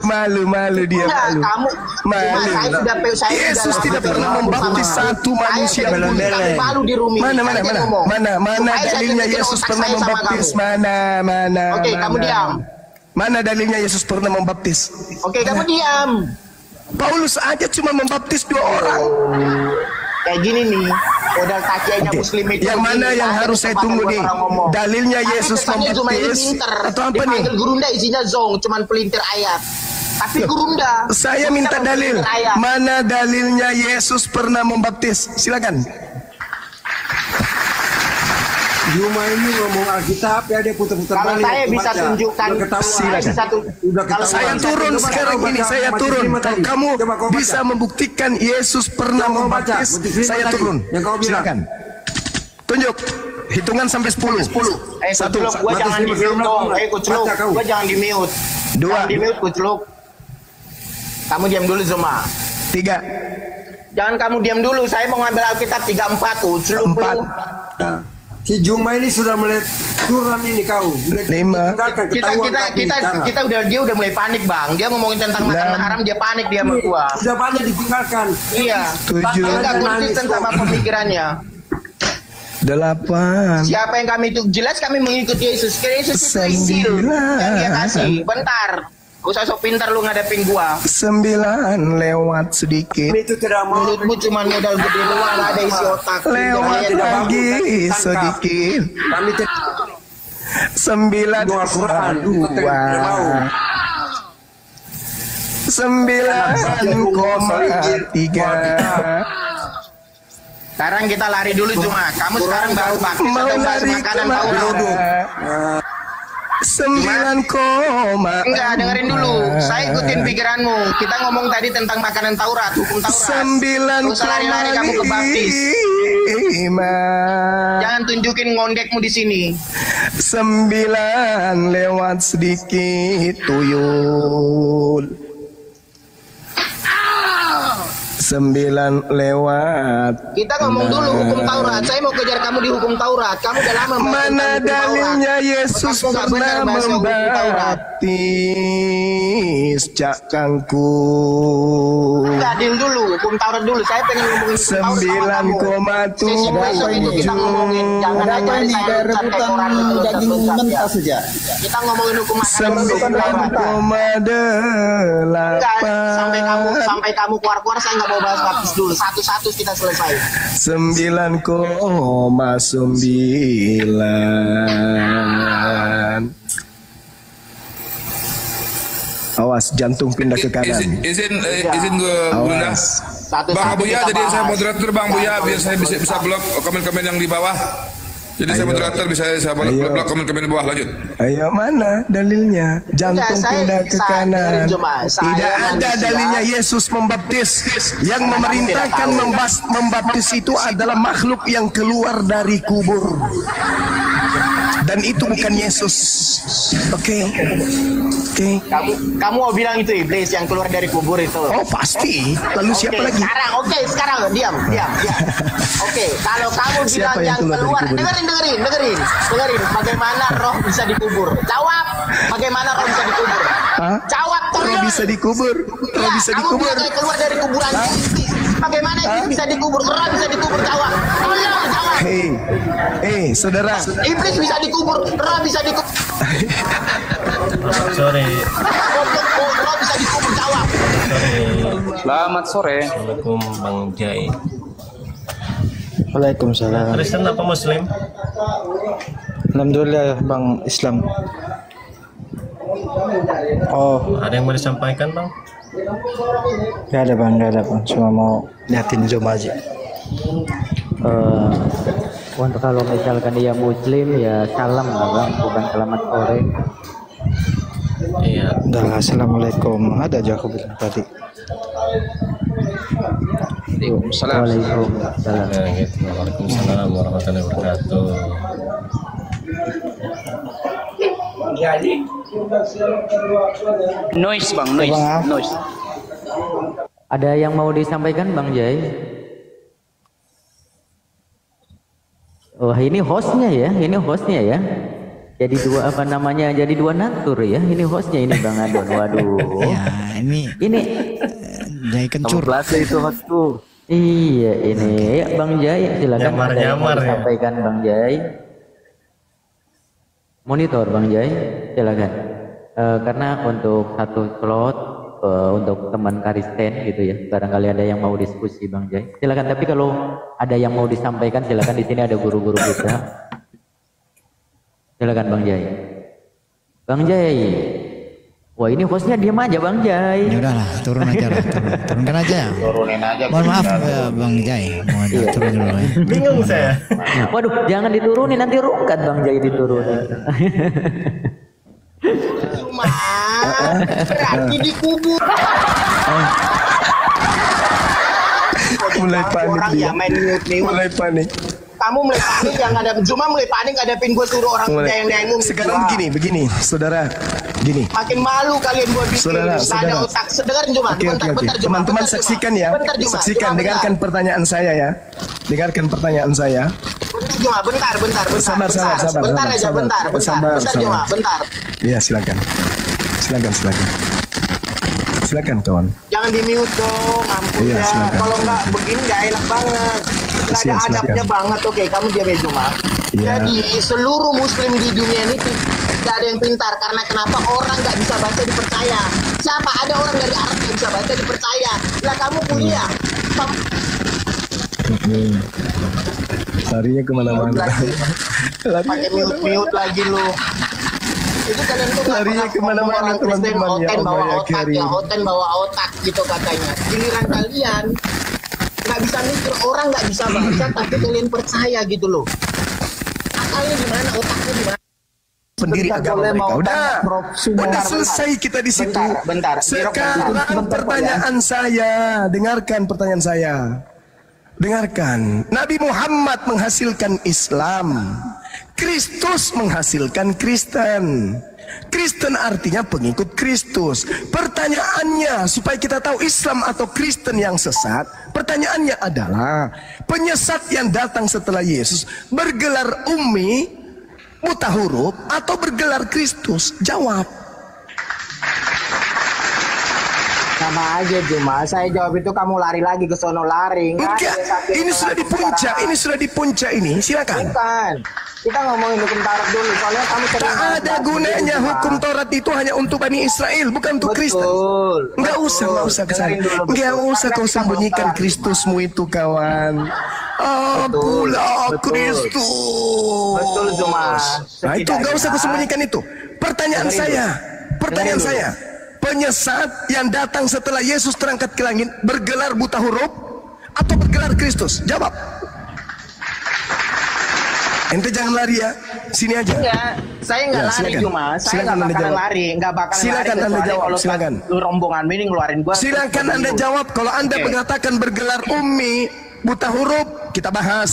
Malu dia malu. Kamu Malu. Yesus tidak pernah membaptis satu manusia pun. Mana dalilnya Yesus pernah membaptis? Mana. Oke, kamu diam. Mana dalilnya Yesus pernah membaptis? Oke, kamu diam. Paulus aja cuma membaptis 2 orang. Kayak gini nih, modal takianya Muslim itu. Yang mana yang harus saya tunggu nih? Dalilnya Yesus membaptis atau apa nih? Gurunda isinya zong, cuman pelintir ayat. Tapi gurunda. Saya minta dalil. Mana dalilnya Yesus pernah membaptis? Silakan. Juma ini ngomong Alkitab ya, dia putar-putar balik. Kalau saya bisa tunjukkan, saya turun sekarang ini, saya turun. Kalau kamu bisa membuktikan Yesus pernah membaptis, saya turun. Silakan. Tunjuk. Hitungan sampai 10. 1. Gua jangan di mute dong. Kucluk. Gua jangan di mute. 2. Jangan di mute, Kucluk. Kamu diam dulu, Zuma. 3. Jangan kamu diam dulu. Saya mau ngambil Alkitab 3-4, Kucluk. 4. Si Juma ini sudah mulai turun ini kau. 5. Kita dia udah mulai panik, Bang. Dia ngomongin tentang makanan haram, dia panik dia sama gua. Sudah banyak ditinggalkan. Iya. 7. Dia enggak konsisten sama pemikirannya. 8. Siapa yang kami itu jelas kami mengikuti Yesus. Yesus itu isil yang dia kasih. Bentar. Gak usah sok pintar lu ngadepin gua. 9 lewat sedikit. Itu tidak mau. Mulutmu cuma modal gede doang, gak ada isi otak. Lewat lagi sedikit. 9 9,3. Sekarang kita lari dulu cuma. Kamu sekarang bahas makanan Taurat. 9, enggak, dengerin dulu. Saya ikutin pikiranmu. Kita ngomong tadi tentang makanan Taurat, hukum Taurat. 9, usah lari-lari kamu ke baptis. Jangan tunjukin ngondekmu di sini. 9 lewat sedikit tuyul. 9 lewat. Kita ngomong dulu hukum Taurat. Saya mau kejar kamu di hukum Taurat. Kamu udah lama mana dalilnya Yesus pernah membaptis cakangku? Adil dulu, hukum Taurat dulu. Saya pengen ngomongin 9,7. Besok itu kita ngomongin. Jangan aja ini kayak rebutan daging mentah saja. Kita ngomongin hukum 9,8. Sampai kamu keluar saya nggak mau bahas baptis dulu. Satu-satu kita selesai. 9,9. Awas jantung pindah ke kanan. Izin gue Bunda. Bang Abuya, jadi saya moderator Bang Buya biar saya bisa blok komen-komen yang di bawah. Jadi saya moderator bisa saya blok komen-komen di bawah. Lanjut. Ayo mana dalilnya? Jantung pindah ke kanan. Tidak ada dalilnya Yesus membaptis. Yang memerintahkan membaptis itu adalah makhluk yang keluar dari kubur. Dan itu bukan Yesus. Oke. Kamu mau bilang itu iblis yang keluar dari kubur itu? Oh pasti. Lalu siapa lagi? Sekarang diam. Oke, kalau kamu bilang yang keluar, dengerin. Bagaimana roh bisa dikubur? Jawab. Bagaimana roh bisa dikubur? Jawab. Roh bisa dikubur. Roh bisa dikubur. Kamu keluar dari kuburan. Bagaimana iblis bisa dikubur? Roh bisa dikubur. Jawab. Jawab. Hei, saudara. Iblis bisa dikubur. Roh bisa dikubur. Sore. Roh bisa dikubur. Jawab. Selamat sore. Assalamualaikum Bang Jai. Waalaikumsalam. Kristen apa Muslim? Alhamdulillah Bang Islam. Oh, ada yang mau disampaikan Bang? Gak ada bang. Cuma mau liatin Zoom aja. Untuk kalau misalkan dia Muslim ya salam bang, bukan selamat sore. Iya. Udah, assalamualaikum. Ada aja aku bilang tadi. Waalaikumsalam. Waalaikumsalam warahmatullahi wabarakatuh. Noise bang, noise. Ada yang mau disampaikan Bang Jai? Oh ini hostnya ya, jadi dua apa namanya? Jadi dua natur ya. Ini hostnya ini Bang Adon. Waduh. Ya, ini Jai kencur. Itu host tuh. Iya ini ya Bang Jai silakan Nyamar ya. sampaikan Bang Jai. Monitor Bang Jai silakan. Karena untuk satu slot untuk teman Karisten gitu ya, barangkali ada yang mau diskusi Bang Jai silakan, tapi kalau ada yang mau disampaikan silakan, di sini ada guru-guru kita, silakan Bang Jai. Bang Jai, wah ini hostnya diam aja Bang Jai. Ya udahlah, turun aja lah, turunkan aja. Turunin aja. Mohon maaf Bang Jai, mau turun dulu ya. Bingung saya. Waduh, jangan diturunin, nanti rungkat Bang Jai diturunin. Cuma berarti dikubur. Mulai panik dia. Main mute. Mulai panik. Kamu mulai panik yang ada, cuma mulai panik ngadepin gue suruh orang yang nenggung. Sekarang begini, saudara, gini. Makin malu kalian buat bikin. Saudara. Ada otak. Dengerin cuma. Bentar, Teman-teman saksikan ya. Saksikan, dengarkan pertanyaan saya ya. Dengarkan pertanyaan saya. Bentar. Sabar. Bentar. Iya, silakan kawan. Jangan di mute dong, ampun Iya, ya. silakan. Kalau nggak begini nggak enak banget. Nggak ada Silakan. adabnya banget. Oke, kamu diam aja cuma. Iya. Jadi seluruh muslim di dunia ini tidak ada yang pintar. Karena kenapa? Orang nggak bisa baca dipercaya. Siapa? Ada orang dari Arab yang bisa baca dipercaya. Lah kamu kuliah. Larinya kemana-mana. Pakai mute lagi lu. Itu kalian tuh Larinya kemana-mana, orang Kristen teman-teman. Ya Oten Allah, bawa ya otak Karim. ya, Oten bawa otak gitu katanya. Giliran kalian nggak bisa mikir, orang nggak bisa baca tapi kalian percaya gitu loh. Akalnya gimana, otaknya gimana? Pendiri agama mereka. Udah selesai kita di situ. Bentar. Sekarang pertanyaan saya, dengarkan pertanyaan saya. Dengarkan, Nabi Muhammad menghasilkan Islam, Kristus menghasilkan Kristen. Kristen artinya pengikut Kristus. Pertanyaannya, supaya kita tahu Islam atau Kristen yang sesat, pertanyaannya adalah, penyesat yang datang setelah Yesus bergelar ummi, buta huruf, atau bergelar Kristus? Jawab. Sama aja cuma saya jawab itu kamu lari lagi ke sono lari. Enggak, ini sudah di puncak, ini silakan. Bukan. Kita ngomongin hukum Taurat dulu, soalnya kamu Tak ada gunanya hukum Taurat itu hanya untuk Bani Israel, bukan untuk Kristen. Enggak usah ke sana. Enggak usah kau sembunyikan Kristusmu itu, kawan. Apalah Kristus. Betul cuma. Nah itu enggak usah kau sembunyikan itu. Pertanyaan saya, penyesat yang datang setelah Yesus terangkat ke langit bergelar buta huruf atau bergelar Kristus? Jawab. Ente jangan lari ya, sini aja. Enggak, saya enggak Ya, lari silakan. cuma, saya Silakan enggak Anda bakalan jawab. lari, enggak bakalan Silakan lari. Anda kecuali jawab, kalau silakan. lu rombongan ini ngeluarin gua. Silakan Anda jawab. Kalau Anda Oke. mengatakan bergelar ummi, buta huruf, kita bahas.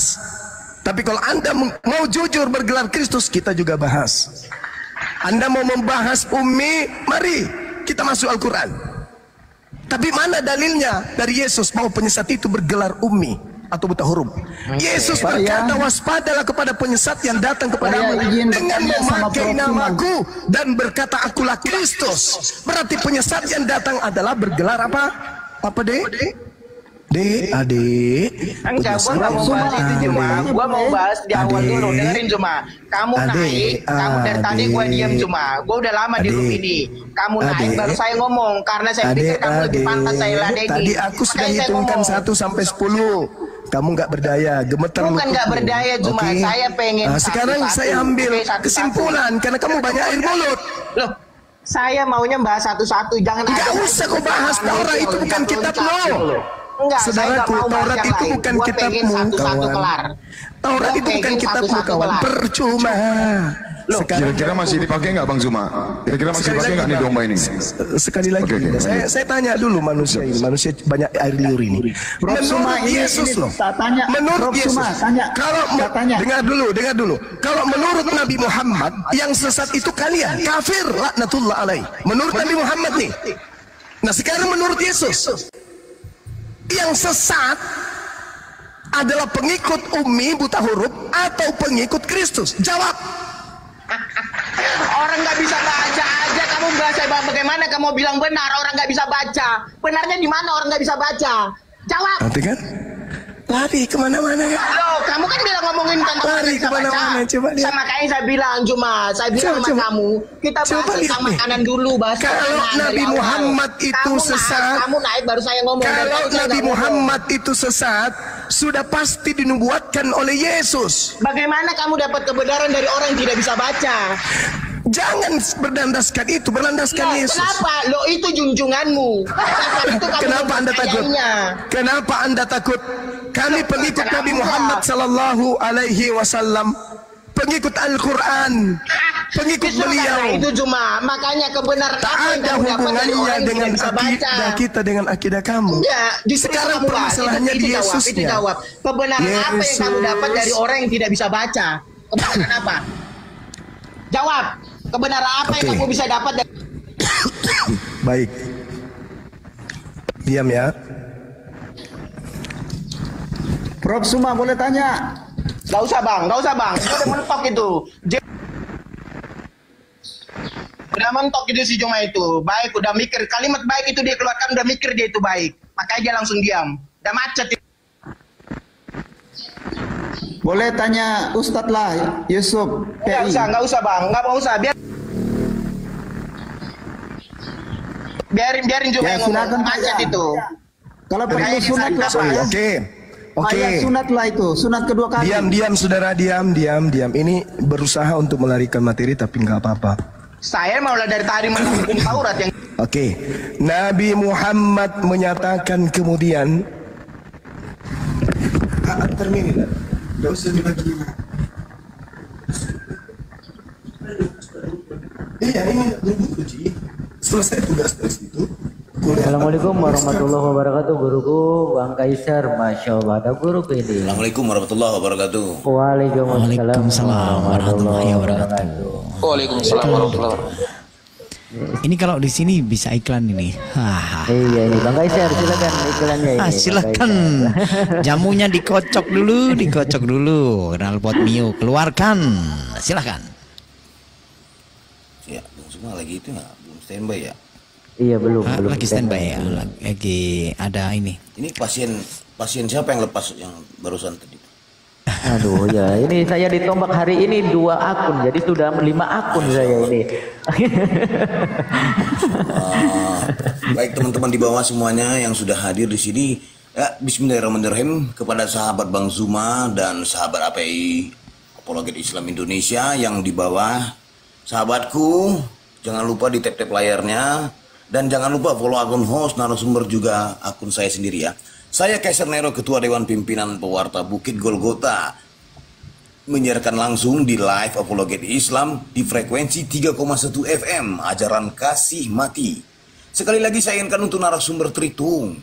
Tapi kalau Anda mau jujur bergelar Kristus, kita juga bahas. Anda mau membahas ummi, mari kita masuk Al-Quran. Tapi mana dalilnya dari Yesus bahwa penyesat itu bergelar ummi atau buta huruf? Yesus berkata, waspadalah kepada penyesat yang datang kepadamu dengan memakai namaku dan berkata akulah Kristus. Berarti penyesat yang datang adalah bergelar apa? Apa dek? Adik. Enggak, gua nggak mau bahas itu cuma. Gua mau bahas di awal dulu. Dengerin cuma. Kamu naik, kamu dari tadi gua diam cuma. Gua udah lama di room ini. Kamu naik baru saya ngomong karena saya pikir kamu lebih pantas saya ladeni. Tadi aku sudah hitungkan 1 sampai 10. Kamu nggak berdaya, gemeter. Bukan nggak berdaya cuma, saya pengen sekarang satu-satu. saya ambil Oke, satu-satu. kesimpulan karena kamu banyak air mulut. Loh, saya maunya bahas satu-satu, jangan Nggak usah kau bahas Taurat, itu bukan kitabmu. Enggak, Saudaraku, Taurat itu bukan kitabmu, satu-satu kawan. kelar. Taurat itu bukan kitabmu, kawan. Percuma. Sekarang Kira-kira masih dipakai nggak Bang Zuma? Kira-kira masih dipakai nggak nih domba ini? sekali lagi, Oke. saya tanya dulu manusia ini, manusia banyak air liur ini. Menurut Yesus loh, menurut Yesus, kalau dengar dulu, kalau menurut Nabi Muhammad yang sesat itu kalian kafir, laknatullah alaih. Menurut Nabi Muhammad nih. Nah sekarang menurut Yesus, yang sesat adalah pengikut ummi buta huruf atau pengikut Kristus? Jawab. Orang nggak bisa baca aja kamu bahasa bagaimana kamu bilang benar orang nggak bisa baca. Benarnya di mana orang nggak bisa baca? Jawab. Nanti kan lari kemana-mana ya. Loh, kamu kan bilang ngomongin tentang lari kemana-mana, coba lihat. Sama kayak saya bilang saya bilang sama kamu, kita bahas tentang makanan dulu, bahas kalau Nabi Muhammad itu sesat, kamu naik baru saya ngomong. Kalau Nabi Muhammad itu sesat, sudah pasti dinubuatkan oleh Yesus. Bagaimana kamu dapat kebenaran dari orang yang tidak bisa baca? Jangan berlandaskan itu, berlandaskan Yesus. Kenapa? Lo itu junjunganmu. Kenapa Anda takut? Kenapa Anda takut? Kami pengikut Nabi Muhammad sallallahu alaihi wasallam, pengikut Al-Quran, pengikut beliau. Itu cuma makanya kebenaran tak ada hubungannya dengan akidah kita dengan akidah kamu. Ya, sekarang permasalahannya di Yesusnya. Kebenaran apa yang kamu dapat dari orang yang tidak bisa baca? Kebenaran apa? Jawab. Kebenaran apa yang kamu bisa dapat dari... Baik. Diam ya. Prof Suma boleh tanya? Gak usah bang. Udah mentok itu. Udah mentok itu si Juma itu. Baik, udah mikir. Kalimat baik itu dia keluarkan, udah mikir dia itu baik. Makanya dia langsung diam. Udah macet itu. Boleh tanya Ustadz lah, Yusuf. Nggak usah bang. Nggak usah. Biarin Juma yang ngomong. Macet itu. Kalau perlu sunat lah. Oke. Sunat lah itu, sunat kedua kali. Diam saudara, diam. Ini berusaha untuk melarikan materi tapi nggak apa-apa. Saya malah dari tadi menghukum Taurat yang. Oke. Nabi Muhammad menyatakan kemudian. Termini, nggak usah dibagi. Iya, ini berbunyi. Selesai tugas tes itu. Assalamualaikum warahmatullahi wabarakatuh, guruku Bang Kaisar. Masya Allah, ada guruku ini. Assalamualaikum warahmatullahi wabarakatuh. Waalaikumsalam warahmatullahi wabarakatuh. Waalaikumsalam warahmatullahi wabarakatuh. Ini kalau di sini bisa iklan ini. Iya ini Bang Kaisar, silakan iklannya ini. Silakan. Jamunya dikocok dulu. Knalpot Mio keluarkan. Silakan. Ya, semua lagi itu nggak belum standby ya. Iya belum lagi standby ya, lagi ada ini. Ini pasien siapa yang lepas yang barusan tadi? Aduh ya, ini saya ditombak hari ini 2 akun, jadi sudah 5 akun saya ini. Baik teman-teman di bawah semuanya yang sudah hadir di sini, ya, Bismillahirrahmanirrahim kepada sahabat Bang Zuma dan sahabat API Apologet Islam Indonesia yang di bawah, sahabatku, jangan lupa di tap-tap layarnya. Dan jangan lupa follow akun host, narasumber juga akun saya sendiri ya. Saya Kaisar Nero, Ketua Dewan Pimpinan Pewarta Bukit Golgota, menyiarkan langsung di live Apologet Islam di frekuensi 3,1 FM, ajaran kasih mati. Sekali lagi saya inginkan untuk narasumber Tritung,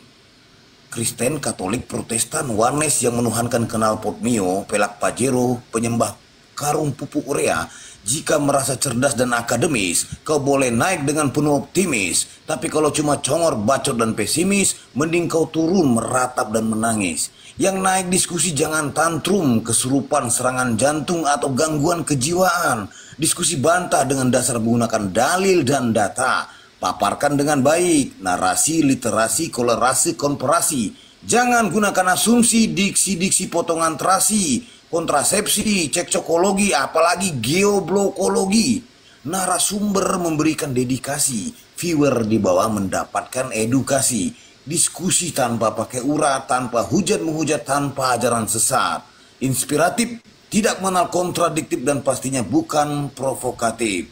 Kristen, Katolik, Protestan, Warnes yang menuhankan knalpot Mio, pelak Pajero, penyembah karung pupuk urea. Jika merasa cerdas dan akademis, kau boleh naik dengan penuh optimis. Tapi kalau cuma congor, bacot dan pesimis, mending kau turun meratap dan menangis. Yang naik diskusi jangan tantrum, kesurupan, serangan jantung atau gangguan kejiwaan. Diskusi bantah dengan dasar menggunakan dalil dan data. Paparkan dengan baik, narasi, literasi, kolerasi, komparasi. Jangan gunakan asumsi, diksi-diksi potongan terasi, kontrasepsi, cekcokologi, apalagi geoblokologi. Narasumber memberikan dedikasi, viewer di bawah mendapatkan edukasi. Diskusi tanpa pakai urat, tanpa hujat-menghujat, tanpa ajaran sesat. Inspiratif, tidak mengenal kontradiktif dan pastinya bukan provokatif.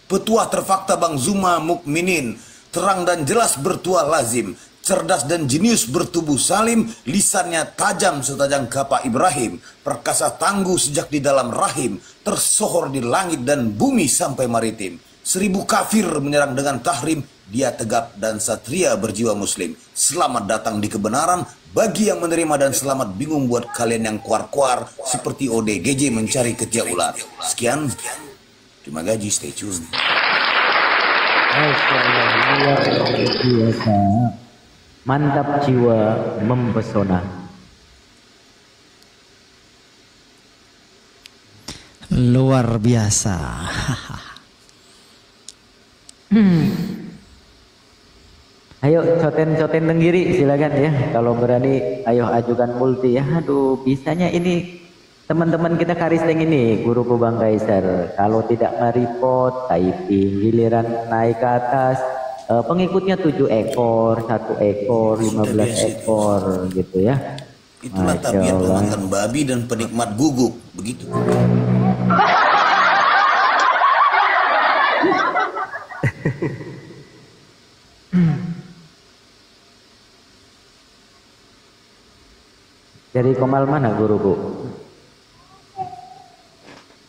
Petuah terfakta Bang Zuma Mukminin, terang dan jelas bertuah lazim. Cerdas dan jenius bertubuh salim, lisannya tajam setajam kapak Ibrahim, perkasa tangguh sejak di dalam rahim, tersohor di langit dan bumi sampai maritim. 1000 kafir menyerang dengan tahrim, dia tegap dan satria berjiwa muslim. Selamat datang di kebenaran bagi yang menerima dan selamat bingung buat kalian yang kuar-kuar seperti ODGJ mencari ketiak ular. Sekian, terima gaji, stay tune. Mantap jiwa mempesona. Luar biasa. Ayo coten-coten tenggiri silakan ya. Kalau berani ayo ajukan multi ya. Aduh bisanya ini teman-teman kita Karisteng ini guruku Bang Kaisar. Kalau tidak nge-report typing giliran naik ke atas pengikutnya 7 ekor, 1 ekor, 15 ekor gitu ya. Itulah tabiat pemakan babi dan penikmat guguk begitu. Dari Komal mana guruku?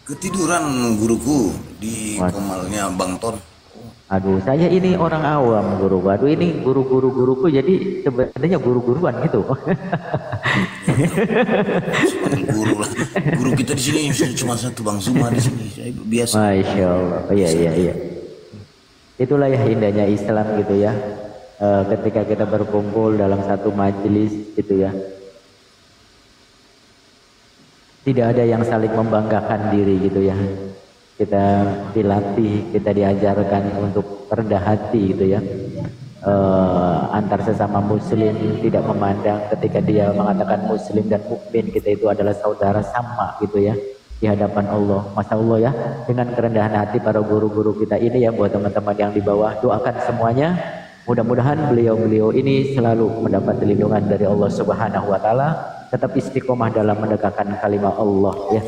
Ketiduran guruku di Komalnya Bang Ton. Aduh, saya ini orang awam guru. Aduh, ini guru-guruku jadi sebenarnya guru-guruan gitu. Guru lah. Guru kita di sini cuma satu Bang Zuma di sini. Saya biasa. Masya Allah. Oh, iya. Itulah ya indahnya Islam gitu ya. Ketika kita berkumpul dalam satu majelis gitu ya. Tidak ada yang saling membanggakan diri gitu ya. Kita dilatih, kita diajarkan untuk rendah hati gitu ya. Antar sesama muslim tidak memandang ketika dia mengatakan muslim dan mukmin kita itu adalah saudara sama gitu ya di hadapan Allah. Masya Allah ya, dengan kerendahan hati para guru-guru kita ini ya, buat teman-teman yang di bawah doakan semuanya. Mudah-mudahan beliau-beliau ini selalu mendapat lindungan dari Allah Subhanahu wa taala, tetap istiqomah dalam menegakkan kalimat Allah ya.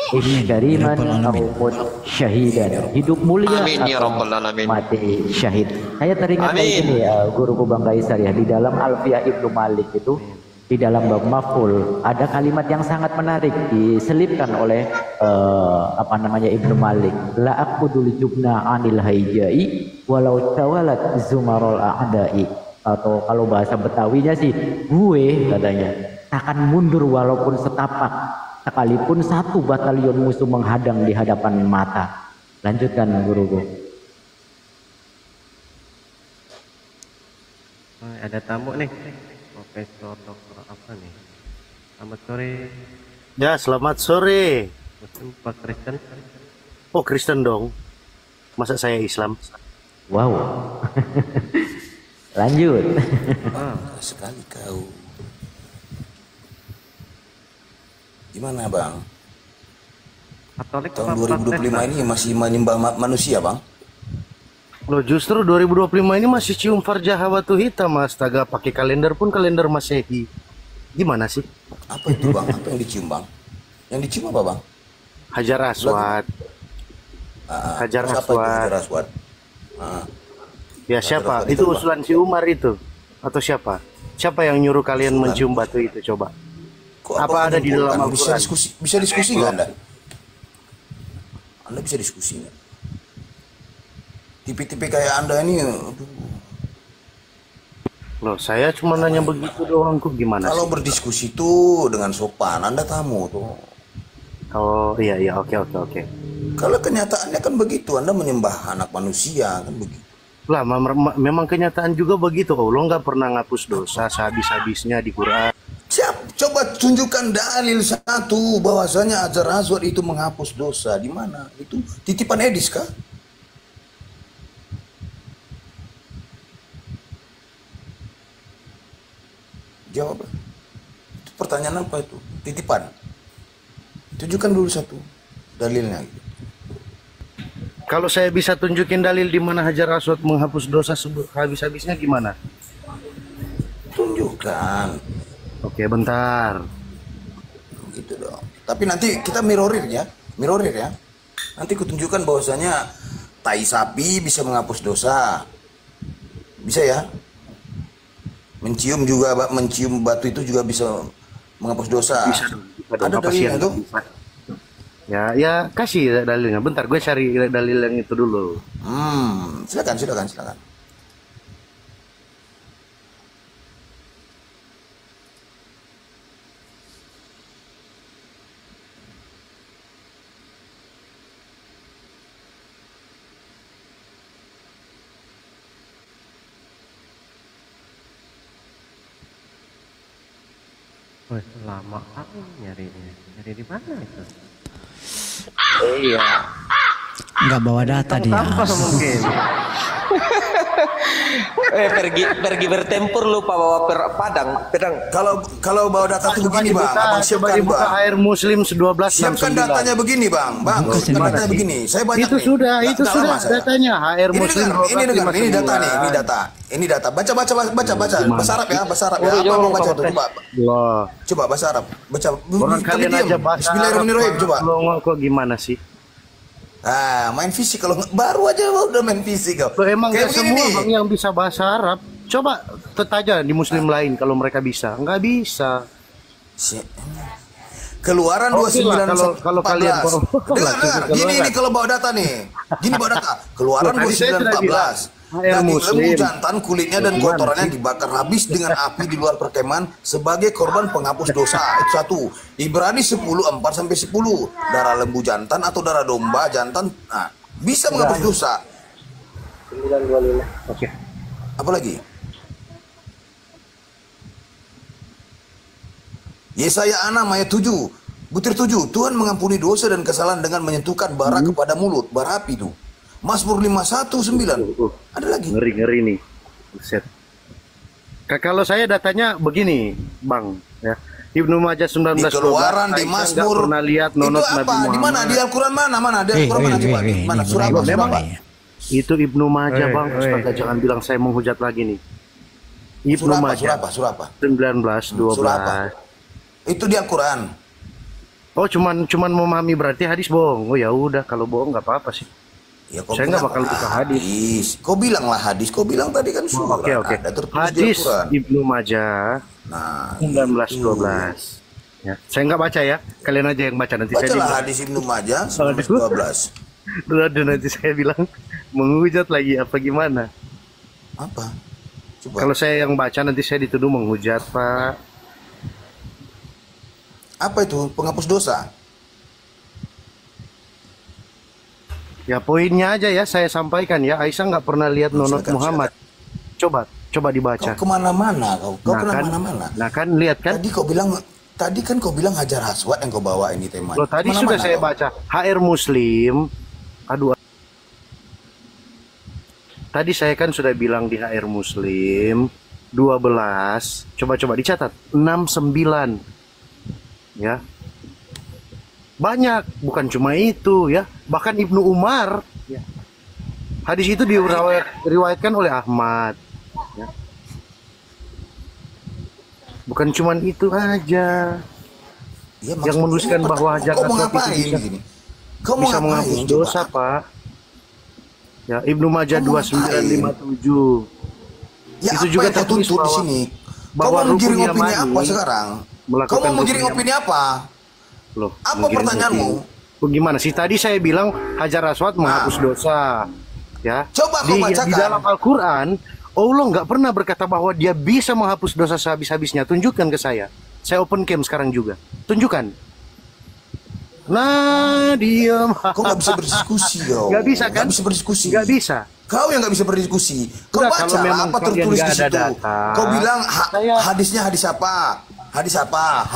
Ini dari mana syahidan, hidup mulia atau mati syahid. Saya teringat ini guruku Bang Kaisar ya, di dalam Alfiyah Ibnu Malik itu di dalam bab maf'ul ada kalimat yang sangat menarik diselipkan oleh Ibnu Malik. La aqudul jubna anil haijai walau tawalat zumarul a'dai. Atau kalau bahasa Betawinya sih, gue katanya akan mundur walaupun setapak, sekalipun 1 batalion musuh menghadang di hadapan mata. Lanjutkan guruku. Ada tamu nih, Profesor Doktor apa nih? Selamat sore. Ya, selamat sore. Muslim Pak Kristen? Oh, Kristen dong. Masa saya Islam? Wow. Lanjut. Sekali kau. Gimana Bang? Katolik tahun 2025 ini masih menyembah manusia Bang? Loh justru 2025 ini masih cium farjah hawatu hitam, astaga, pakai kalender pun kalender Masehi. Gimana sih? Apa itu Bang? Apa yang dicium Bang? Yang dicium apa Bang? Hajar Aswad. Hajar Aswad. Ya siapa? Itu usulan si Umar itu? Atau siapa? Siapa yang nyuruh kalian mencium batu itu coba? Apa ada di dalam Al-Quran? Bisa diskusi nggak Anda? Anda bisa diskusi nggak? Tipe-tipe kayak Anda ini, aduh. Loh, saya cuma nanya begitu doang, kok gimana Kalau sih? berdiskusi tuh dengan sopan, Anda tamu tuh. Oh iya, oke. Kalau kenyataannya kan begitu, Anda menyembah anak manusia kan begitu. Lah, memang kenyataan juga begitu. Allah nggak pernah ngapus dosa sehabis-habisnya di Quran. Coba tunjukkan dalil satu bahwasanya Hajar Aswad itu menghapus dosa. Di mana? Itu titipan Edis kah? Jawab. Itu pertanyaan apa itu? Titipan. Tunjukkan dulu satu dalilnya. Kalau saya bisa tunjukin dalil di mana Hajar Aswad menghapus dosa habis-habisnya gimana? Tunjukkan. Oke, bentar. Gitu dong. Tapi nanti kita mirrorir ya. Nanti kutunjukkan bahwasanya tai sapi bisa menghapus dosa. Bisa ya? Mencium batu itu juga bisa menghapus dosa. Bisa. Ada dalilnya tuh? Ya kasih dalilnya. Bentar, gue cari dalil yang itu dulu. Silakan. Wah, lama kali nyari di mana itu? Iya. Nggak bawa data dia. Tanpa mungkin. Pergi bertempur lupa bawa pedang. Kalau bawa data tuh begini bang, abang siapkan dibuka bang. Air Muslim 1269. Siapkan datanya begini bang, siapkan datanya begini. Saya banyak itu nih. Itu sudah datanya. HR Muslim. Ini data. Baca. Bahasa Arab ya. Apa mau baca tuh coba. Coba bahasa Arab. Baca. Orang kalian aja bahasa Bismillahirrahmanirrahim coba. Kok gimana sih? Main fisik kalau baru aja udah main fisik kau. Emang gak semua bang yang bisa bahasa Arab. Coba aja di Muslim lain kalau mereka bisa. Nggak bisa. Keluaran 29 kalau kalian dengar. Gini kalau bawa data nih. Gini bawa data. Keluaran 29:14. Daging lembu jantan, kulitnya dan kotorannya dibakar habis dengan api di luar perkemahan sebagai korban penghapus dosa. Itu satu. Ibrani 10:4-10. Darah lembu jantan atau darah domba jantan bisa menghapus dosa. 925. Oke. Apa lagi? Yesaya 6 ayat 7. Butir 7. Tuhan mengampuni dosa dan kesalahan dengan menyentuhkan bara kepada mulut. Bara api itu. Mazmur 51:9. Ada lagi. Ngeri nih. Buset. Kalau saya datanya begini, Bang, ya. Ibnu Majah 19. Di Keluaran, di Mazmur. Pernah lihat nonot Nabi Muhammad. Di mana? Di Al-Qur'an mana? Di Al-Qur'an mana coba? Mana surah apa? Itu Ibnu Majah, Bang. Ustaz, jangan bilang saya menghujat lagi nih. Ibnu Majah. Surah apa? 19:12. Itu di Al-Qur'an. Oh, cuman memahami berarti hadis bohong. Oh ya udah, kalau bohong nggak apa-apa sih. Ya, saya nggak bakal buka hadis. Kau bilang lah hadis. Kau bilang tadi kan surah. Oke. Hadis Ibnu Majah 19:12. Ya, saya nggak baca ya. Kalian aja yang baca nanti. Bacalah hadis Ibnu Majah 19:12. Nanti saya bilang menghujat lagi apa gimana? Apa? Coba. Kalau saya yang baca nanti saya dituduh menghujat, Pak. Apa itu? Penghapus dosa? Ya poinnya aja ya saya sampaikan ya. Aisyah nggak pernah lihat nonot Muhammad. Coba dibaca. Kau kemana-mana kau kemana-mana. Nah kan lihat kan. Tadi kan kau bilang Hajar Aswad yang kau bawa ini tema. Loh, tadi sudah saya baca HR Muslim. Aduh. Tadi saya kan sudah bilang di HR Muslim 12. Coba dicatat 69. Ya. Banyak, bukan cuma itu ya. Bahkan Ibnu Umar ya. Hadis itu diriwayatkan oleh Ahmad ya. Bukan cuma itu aja ya, yang menuliskan bahwa Hajar Aswad itu bisa menghapus dosa, Pak. Ya, Ibnu Majah 2957. Ya, itu juga tertulis di sini. Bahwa mau giring opini apa sekarang? Kau mau giring opini apa? Loh, apa pertanyaanmu? Bagaimana sih tadi saya bilang Hajar Aswad menghapus dosa. Ya. Coba kau bacakan. Di dalam Al-Qur'an, Allah nggak pernah berkata bahwa dia bisa menghapus dosa sehabis-habisnya. Tunjukkan ke saya. Saya open cam sekarang juga. Tunjukkan. Nah, diam. Kau nggak bisa berdiskusi, kau. Nggak bisa kan? Nggak bisa berdiskusi. Nggak bisa. Kau yang nggak bisa berdiskusi. Kau baca apa tertulis di situ. Kau bilang hadisnya hadis apa? Hadis apa?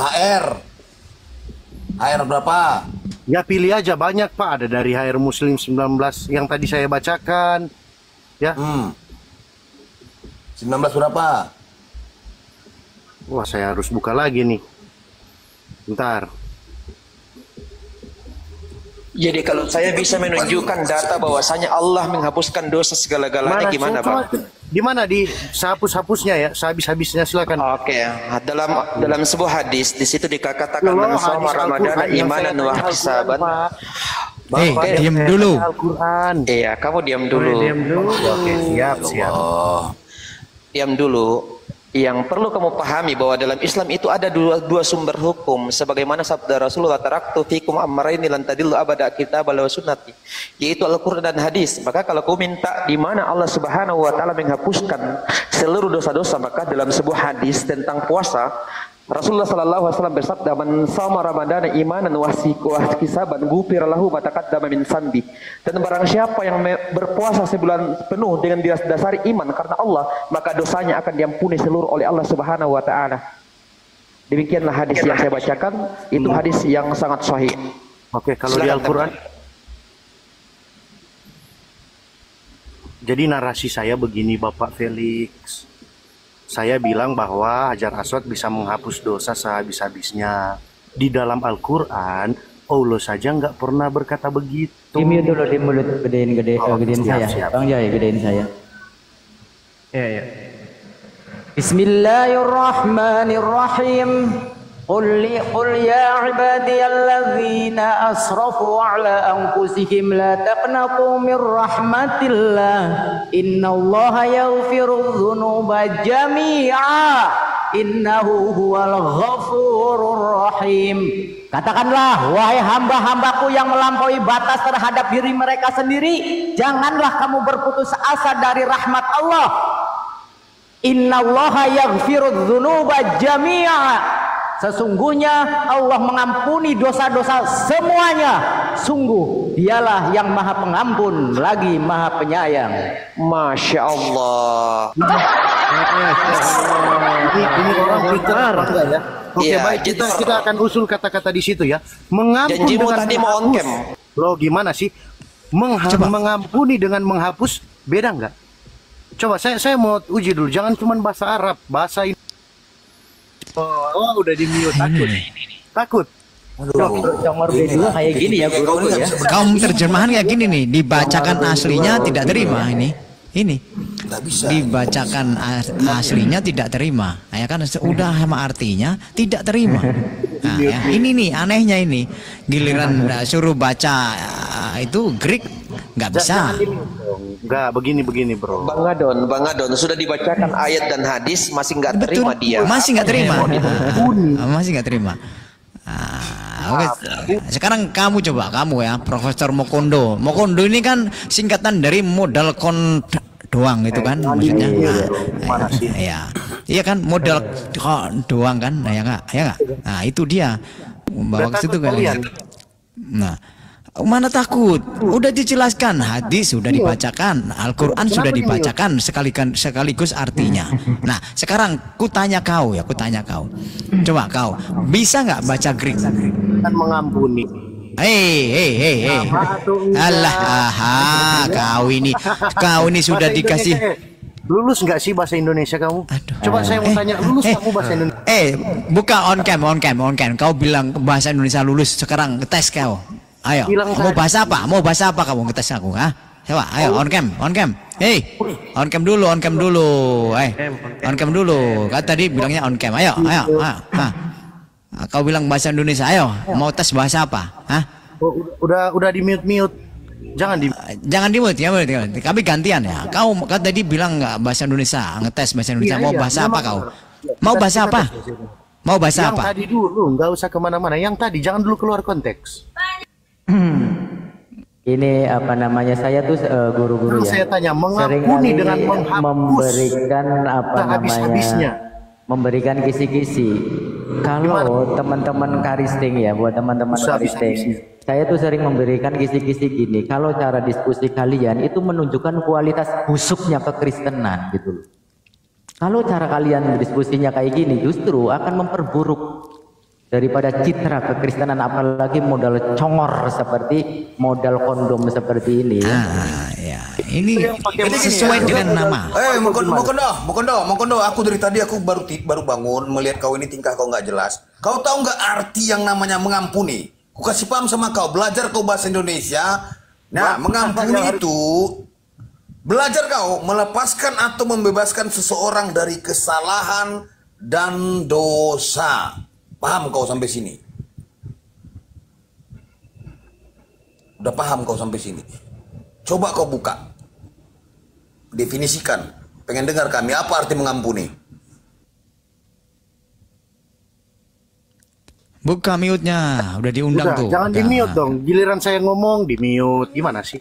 HR berapa? Ya pilih aja banyak, Pak. Ada dari HR Muslim 19 yang tadi saya bacakan. Ya. 19 berapa? Wah, saya harus buka lagi nih. Bentar. Jadi kalau saya bisa menunjukkan data bahwasanya Allah menghapuskan dosa segala-galanya, gimana Pak? Gimana di hapus-hapusnya ya, sehabis-habisnya silakan. Oke, dalam sebuah hadis di situ dikatakan man shoma ramadhana imanan wa ihtisaban. Diam dulu. Iya, kamu diam dulu. Oke, siap. Diam dulu. Yang perlu kamu pahami bahwa dalam Islam itu ada dua sumber hukum, sebagaimana sabda Rasulullah, taraktu fikum amrayni lan tadillu abada kitab wa sunnati, yaitu Al-Qur'an dan hadis. Maka kalau kau minta di mana Allah Subhanahu wa taala menghapuskan seluruh dosa-dosa, maka dalam sebuah hadis tentang puasa Rasulullah sallallahu alaihi wasallam bersabda, "Man shoma ramadhana imanan wa ihtisaban ghufira lahu ma taqaddama min sanbi." Dan barang siapa yang berpuasa sebulan penuh dengan didasari iman karena Allah, maka dosanya akan diampuni seluruh oleh Allah Subhanahu wa taala. Demikianlah hadis yang saya bacakan, itu hadis yang sangat sahih. Oke, kalau di Al-Qur'an Jadi narasi saya begini Bapak Felix. Saya bilang bahwa Hajar Aswad bisa menghapus dosa sehabis-habisnya. Di dalam Al-Quran, Allah saja nggak pernah berkata begitu. Di mute dulu, di mulut gedein saya. Siap. Bang Jai, gedein saya. Ya. Bismillahirrahmanirrahim. Qul ya ibadiyalladzina asrafu ala anfusihim la taqnatu min rahmatillah. Innallaha yaghfirudz dzunuba jami'a. Innahu huwal ghafurur rahim. Katakanlah, wahai hamba-hambaku yang melampaui batas terhadap diri mereka sendiri, janganlah kamu berputus asa dari rahmat Allah. Innallaha yaghfirudz dzunuba jami'a. Sesungguhnya Allah mengampuni dosa-dosa semuanya. Sungguh dialah yang maha pengampun lagi maha penyayang. Masya Allah. Ini orang pintar ya. Oke, ya, baik, kita akan usul kata-kata di situ ya. Mengampuni dengan tadi mau on cam. Loh, gimana sih? Mengampuni dengan menghapus beda nggak? Coba saya mau uji dulu. Jangan cuma bahasa Arab, bahasa ini. Oh, udah di mute. Takut. Nomor B2 kayak gini ya, guru ya. Kaum terjemahan kayak gini nih, dibacakan aslinya tidak terima ini. Dibacakan aslinya tidak terima. Ya kan udah sama artinya tidak terima. Nah, ya, ini nih anehnya ini. Giliran suruh baca itu Greek nggak bisa. Enggak, begini bro. Bang Adon sudah dibacakan ayat dan hadis masih nggak terima dia. Masih nggak terima. Masih nggak terima. Sekarang kamu ya, Profesor Mokondo. Mokondo ini kan singkatan dari modal doang itu kan maksudnya. Iya kan modal doang kan, ya nggak? Nah itu dia bawa ke situ kan. Nah, mana takut? Udah dijelaskan, hadis sudah dibacakan, Al-Quran sudah dibacakan sekaligus artinya. Nah, sekarang ku tanya kau. Coba kau bisa nggak baca Greek? Kan mengampuni. Hei. Alah, kau ini sudah dikasih. Lulus nggak sih bahasa Indonesia kamu? Coba saya mau tanya, lulus kamu bahasa Indonesia? Buka on cam. Kau bilang bahasa Indonesia lulus, sekarang tes kau. Ayo, mau bahasa apa kamu ngetes aku? Coba, ayo on cam. Hei, on cam dulu. On cam dulu. Kau tadi bilangnya on cam. Ayo. Kau bilang bahasa Indonesia. Ayo, mau tes bahasa apa? Udah di mute. Jangan di mute ya. Kami gantian ya. Kau tadi bilang nggak bahasa Indonesia, ngetes bahasa Indonesia. Mau bahasa apa kau? Mau bahasa apa? Yang tadi dulu, nggak usah kemana-mana. Yang tadi jangan dulu keluar konteks. Ini apa namanya, saya tuh guru-guru ya. Saya tanya, mengampuni dengan memberikan memberikan kisi-kisi. Kalau teman-teman karisting ya, buat teman-teman karisting, saya tuh sering memberikan kisi-kisi gini. Kalau cara diskusi kalian itu menunjukkan kualitas busuknya kekristenan gitu loh. Kalau cara kalian diskusinya kayak gini, justru akan memperburuk daripada citra kekristenan, apalagi modal congor seperti modal kondom seperti ini. Ya. Ini sesuai dengan nama. Mokondo, aku dari tadi baru bangun melihat kau ini tingkah kau nggak jelas. Kau tahu nggak arti yang namanya mengampuni? Ku kasih paham sama kau, belajar kau bahasa Indonesia. Nah, mengampuni itu belajar kau melepaskan atau membebaskan seseorang dari kesalahan dan dosa. Paham kau sampai sini? Udah paham kau sampai sini? Coba kau buka. Definisikan. Pengen dengar kami apa arti mengampuni? Buka mute-nya. Udah diundang tuh. Jangan di mute dong. Giliran saya ngomong di mute. Gimana sih?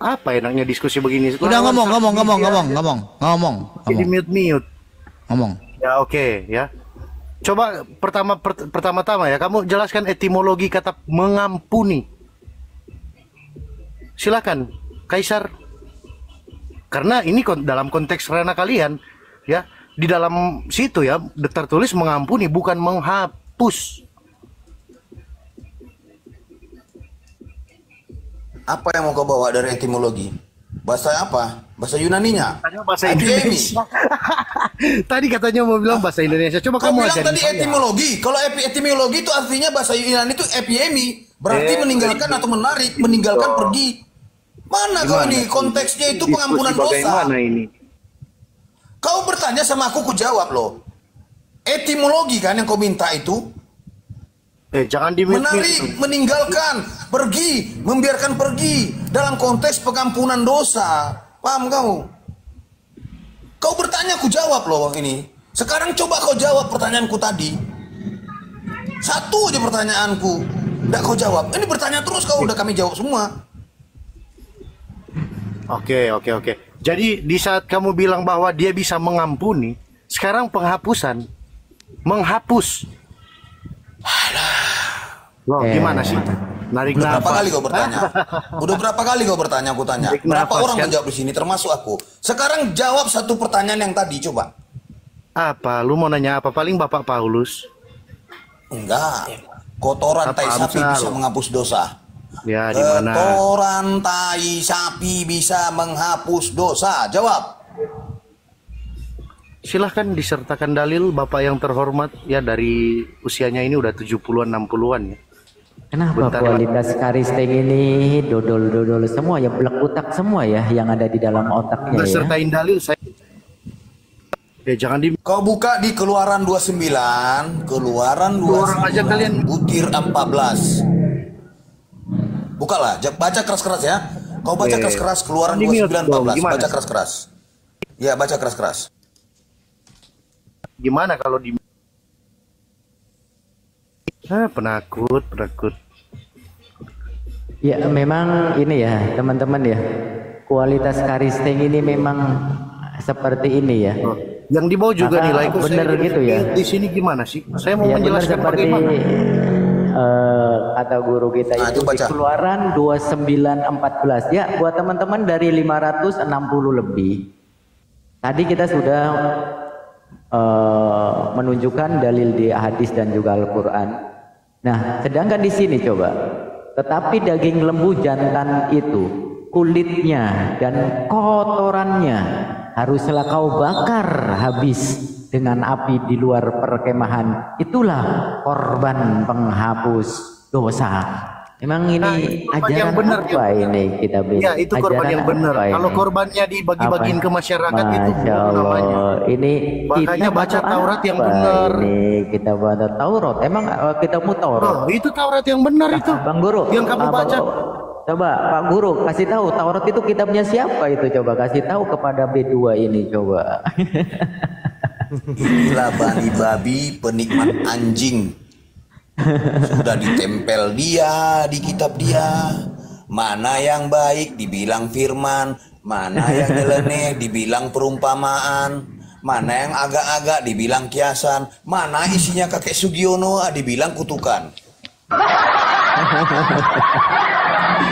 Apa enaknya diskusi begini? Udah ngomong. Di mute. Ngomong. Ya oke, ya. Coba pertama-tama ya, kamu jelaskan etimologi kata mengampuni. Silakan, Kaisar. Karena ini dalam konteks ranah kalian, ya. Di dalam situ ya, tertulis mengampuni bukan menghapus. Apa yang mau kau bawa dari etimologi? Bahasa apa? Bahasa Yunaninya? Bahasa Indonesia. Tadi katanya mau bilang bahasa Indonesia. Coba kamu bilang ajarin tadi saya. etimologi. Kalau etimologi itu artinya bahasa Yunani itu epiemi, berarti meninggalkan atau menarik, meninggalkan pergi. Mana kau ini? Konteksnya itu pengampunan dosa. Bagaimana ini? Kau bertanya sama aku jawab loh. Etimologi kan yang kau minta itu? Jangan menarik, meninggalkan, pergi, membiarkan pergi dalam konteks pengampunan dosa. Paham kamu? Kau bertanya, aku jawab loh ini. Sekarang coba kau jawab pertanyaanku tadi. Satu aja pertanyaanku, nggak kau jawab. Ini bertanya terus kau, udah kami jawab semua. Oke. Jadi di saat kamu bilang bahwa dia bisa mengampuni, sekarang penghapusan, menghapus. Wow, gimana sih? Narik Berapa nafas. kali kau bertanya? Udah berapa kali kau bertanya? Aku tanya. Narik Berapa nafas, orang kan? menjawab di sini, termasuk aku. Sekarang jawab satu pertanyaan yang tadi, coba. Apa? Lu mau nanya apa? Paling Bapak Paulus. Enggak. Kotoran tai sapi bisa menghapus dosa. Ya, di mana? Kotoran tai sapi bisa menghapus dosa. Jawab. Silahkan disertakan dalil Bapak yang terhormat, ya dari usianya ini udah 70-an 60-an ya. Kenapa kualitas karisteng ini dodol-dodol semua ya, belak utak semua ya yang ada di dalam otaknya ya. Sertain dalil saya. Ya jangan di. Kau buka di Keluaran 29, Keluaran 29, aja kalian. butir 14. Bukalah, baca keras-keras ya. Kau baca keras-keras Keluaran 29 14, baca keras-keras. Ya, baca keras-keras. Gimana kalau di penakut. Ya memang ini ya teman-teman ya, kualitas karisteng ini memang seperti ini ya. Yang di bawah juga nilai bener gitu ya. Di sini gimana sih? Saya mau ya, menjelaskan seperti kata guru kita itu di Keluaran 29:14 ya, buat teman-teman dari 560 lebih. Tadi kita sudah menunjukkan dalil di hadis dan juga Al-Quran. Nah, sedangkan di sini coba, tetapi daging lembu jantan itu, kulitnya dan kotorannya haruslah kau bakar habis dengan api di luar perkemahan. Itulah korban penghapus dosa. Emang ini ajaran yang benar apa ini kita bisa? Ya, itu korban yang benar. Kalau korbannya dibagi-bagiin ke masyarakat itu namanya. Ini makanya baca Taurat yang benar. Ini kita baca Taurat. Emang kita mau Taurat? Itu Taurat yang benar itu. Bang Guru. Yang kamu baca. Coba Pak Guru kasih tahu Taurat itu kitabnya siapa itu, coba kasih tahu kepada B2 ini coba. Inilah Bani Babi penikmat anjing. Sudah ditempel dia di kitab dia. Mana yang baik dibilang firman, mana yang nyeleneh dibilang perumpamaan, mana yang agak-agak dibilang kiasan, mana isinya kakek Sugiono dibilang kutukan.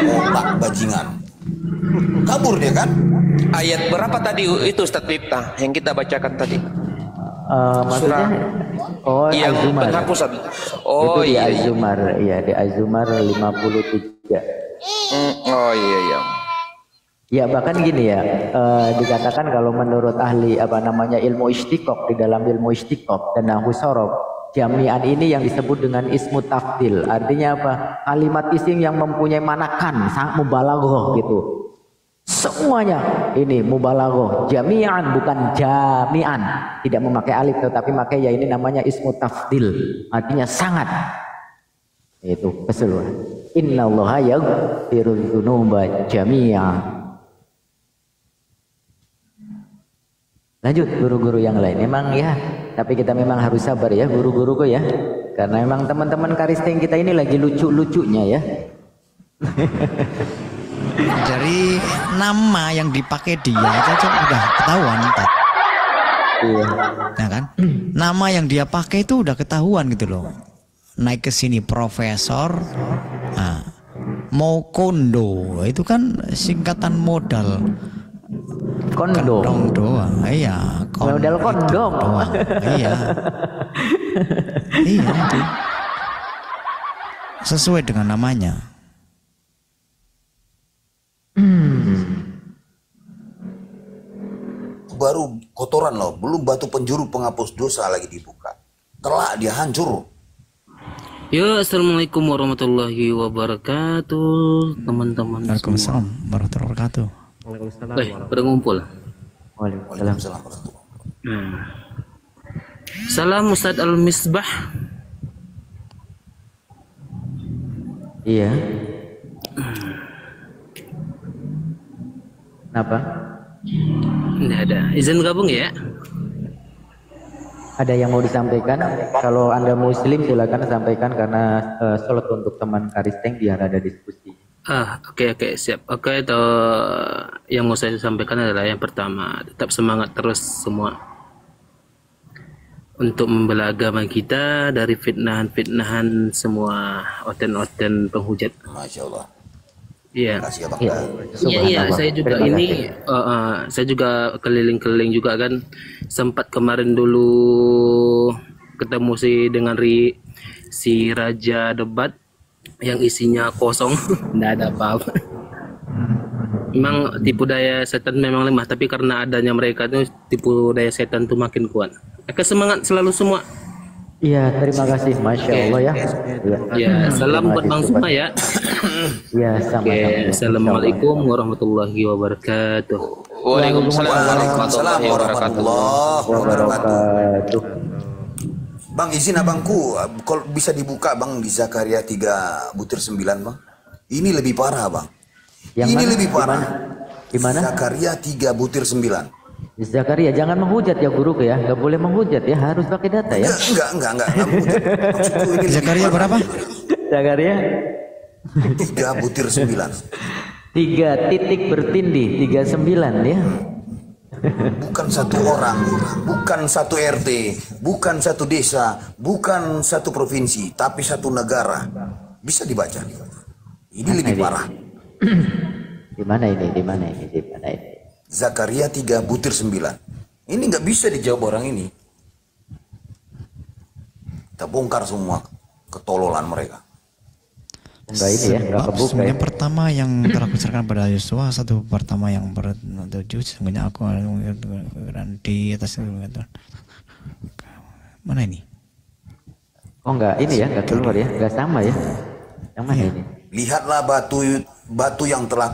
Otak bajingan. Kabur dia kan? Ayat berapa tadi itu Ustaz Miftah yang kita bacakan tadi? Maksudnya yang Az-Zumar. penghapusan. Itu di Az-Zumar, iya di Az-Zumar 53. Oh iya. Ya bahkan gini ya, dikatakan kalau menurut ahli ilmu istiqoq, di dalam ilmu istiqoq dan nahu sorof, jami'an ini yang disebut dengan ismu tafdil. Artinya apa? Kalimat isim yang mempunyai manakan, sangat mubalaghah gitu. Semuanya ini mubalaghah, jami'an bukan jami'an, tidak memakai alif tetapi pakai ya, ini namanya ismu tafdil, artinya sangat. Itu keseluruhan. Innallaha yaghfirudz dzunuba jami'a. Lanjut guru-guru yang lain. Memang ya, tapi kita memang harus sabar ya guru-guruku ya, karena memang teman-teman karisteng kita ini lagi lucu-lucunya ya. Dari nama yang dipakai dia aja udah ketahuan Tat. Iya. Ya kan? Nama yang dia pakai itu udah ketahuan gitu loh. Naik ke sini profesor, nah, mau kondo itu kan singkatan modal. Kondom. Kondom doang. Iya, modal kondom. Doang. Iya. Iya. Sesuai dengan namanya. baru kotoran loh, belum batu penjuru penghapus dosa lagi dibuka. Telak dia hancur. Ya, assalamualaikum warahmatullahi wabarakatuh, teman-teman. Waalaikumsalam warahmatullahi wabarakatuh. Pada ngumpul. Waalaikumsalam. Salam Ustadz Al-Misbah. Iya. Kenapa? Tidak ada. Izin gabung ya. Ada yang mau disampaikan? Kalau Anda Muslim silakan sampaikan karena sholat untuk teman Karisteng biar ada diskusi. Oke, siap. Oke, itu yang mau saya sampaikan adalah yang pertama, tetap semangat terus semua untuk membela agama kita dari fitnahan-fitnahan semua oten-oten penghujat. Masya Allah. Iya. Iya, saya juga ini, saya juga keliling-keliling juga kan. Sempat kemarin dulu ketemu dengan si Raja Debat yang isinya kosong, tidak ada apa-apa. Memang tipu daya setan memang lemah, tapi karena adanya mereka itu tipu daya setan itu makin kuat. Oke, semangat selalu semua. Iya, terima kasih, Masya Allah ya. Ya, salam buat Bang Suma ya. Ya, sama-sama. Assalamualaikum warahmatullahi wabarakatuh. Waalaikumsalam warahmatullahi wabarakatuh. Bang, izin abangku, kalau bisa dibuka Bang di Zakaria 3 butir 9 Bang. Ini lebih parah Bang. Yang ini mana? lebih parah. Gimana? Zakaria 3 butir 9. Zakaria, jangan menghujat ya guru ya, nggak boleh menghujat ya, harus pakai data ya. Enggak menghujat. Maksudku ini Zakaria berapa? Zakaria 3 butir 9. 3 titik bertindih 39 ya. Bukan satu orang, bukan satu RT, bukan satu desa, bukan satu provinsi, tapi satu negara. Bisa dibaca. Ini lebih parah. Di mana ini? Zakaria 3 butir 9. Ini nggak bisa dijawab orang ini. Kita bongkar semua ketololan mereka. Enggak ini ya, enggak kebuka. Yang pertama yang telah kuceritakan pada Yosua, satu pertama yang bertujuh, sesungguhnya aku di atas. Mana ini? Oh enggak, ini ya, enggak keluar ya, enggak sama ya. Yang mana ini? Lihatlah batu yang telah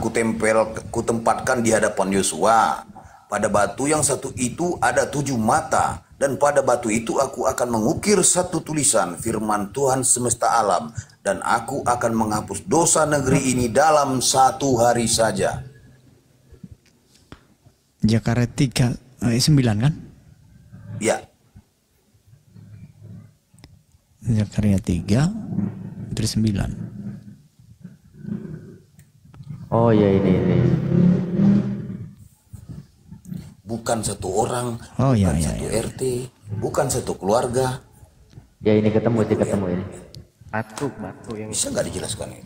kutempatkan di hadapan Yosua. Pada batu yang satu itu ada 7 mata, dan pada batu itu aku akan mengukir satu tulisan firman Tuhan semesta alam, dan aku akan menghapus dosa negeri ini dalam 1 hari saja. Zakaria 9 kan? Ya. Zakaria 3 dari 9. Oh ya ini. Bukan satu orang, bukan satu RT, bukan satu keluarga. Ya ini ketemu ini. Batu yang bisa nggak dijelaskan ini?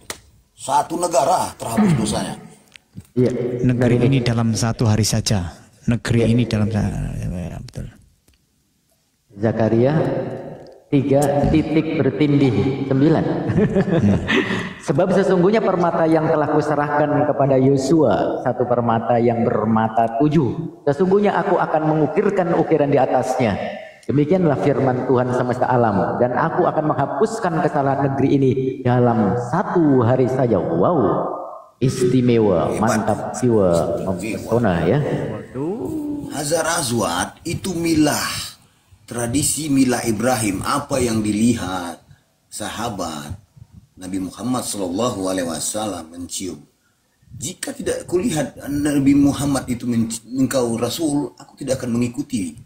Satu negara terhapus dosanya. Iya. Negeri ini dalam 1 hari saja. Negeri ini dalam betul. Zakaria 3 titik bertindih 9. Sebab sesungguhnya permata yang telah kuserahkan kepada Yosua, satu permata yang bermata 7. Sesungguhnya aku akan mengukirkan ukiran di atasnya. Demikianlah firman Tuhan semesta alam, dan aku akan menghapuskan kesalahan negeri ini dalam 1 hari saja. Wow, istimewa, mantap jiwa, mempesona ya. Hazar Azwad itu milah, tradisi milah Ibrahim, apa yang dilihat sahabat Nabi Muhammad SAW mencium. Jika tidak kulihat Nabi Muhammad itu engkau Rasul, aku tidak akan mengikuti.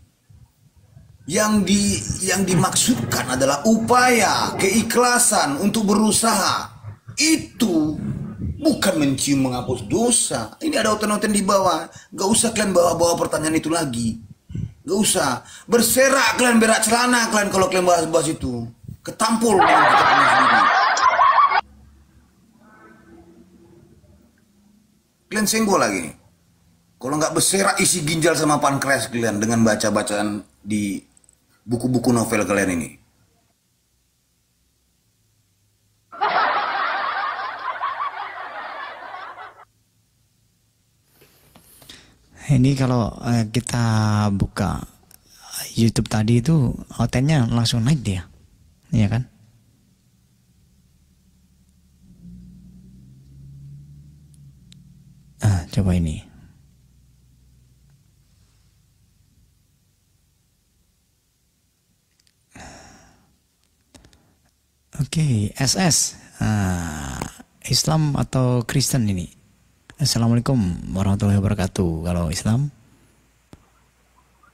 Yang dimaksudkan adalah upaya, keikhlasan untuk berusaha. Itu bukan mencium menghapus dosa. Ini ada oten-oten di bawah. Gak usah kalian bawa-bawa pertanyaan itu lagi. Gak usah. Berserak kalian, berak celana kalian kalau kalian bahas-bahas itu. Ketampul dengan kita punya sendiri. Kalian senggol lagi. Kalau nggak berserak isi ginjal sama pankreas kalian dengan baca-bacaan di buku-buku novel kalian ini. Ini kalau kita buka YouTube tadi itu outnya langsung naik dia, iya kan? Coba ini. Oke, SS. Islam atau Kristen ini? Assalamualaikum warahmatullahi wabarakatuh. Kalau Islam,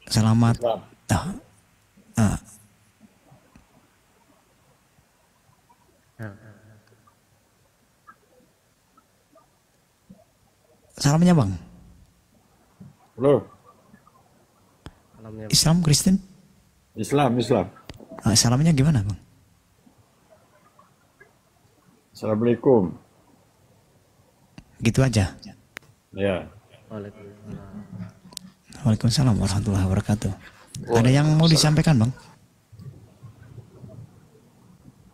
selamat. Salamnya bang. Halo. Islam Kristen? Islam. Salamnya gimana bang? Assalamualaikum. Gitu aja. Ya. Waalaikumsalam warahmatullahi wabarakatuh. Ada yang mau disampaikan bang?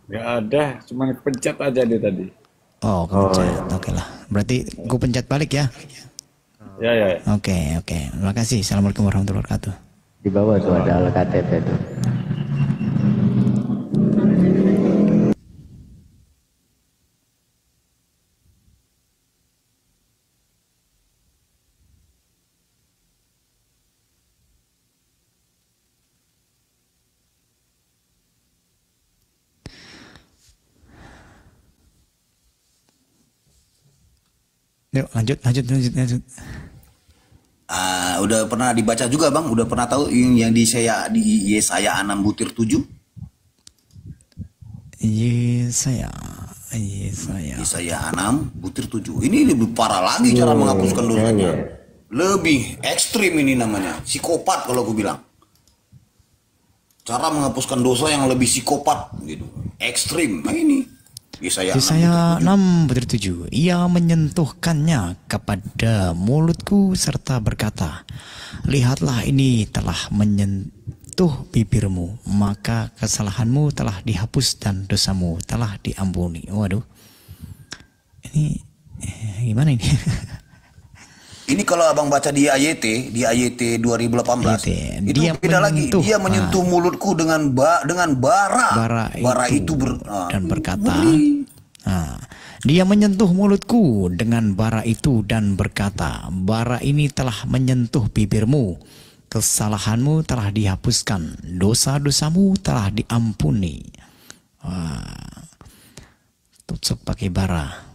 Gak ada, cuma pencet aja dia tadi. Oh, kepencet. Oke lah. Berarti gue pencet balik ya. Ya. Oke. Terima kasih. Assalamualaikum warahmatullahi wabarakatuh. Di bawah tuh ada KTP tuh. Yuk, lanjut. Udah pernah dibaca juga bang? Udah pernah tahu yang di Yesaya 6 butir 7? Yesaya 6 butir 7. Ini lebih parah lagi cara menghapuskan dosanya. Lebih ekstrim ini namanya. Psikopat kalau aku bilang. Cara menghapuskan dosa yang lebih psikopat gitu. Ekstrim. Nah ini. Yesaya 6 butir 7. Ia menyentuhkannya kepada mulutku serta berkata, lihatlah ini telah menyentuh bibirmu, maka kesalahanmu telah dihapus dan dosamu telah diampuni. Waduh, ini gimana ini? Ini kalau abang baca di AYT 2018, itu beda lagi. Dia menyentuh mulutku dengan bara itu dan berkata, dia menyentuh mulutku dengan bara itu dan berkata, bara ini telah menyentuh bibirmu, kesalahanmu telah dihapuskan, dosa-dosamu telah diampuni. Tutup pakai bara.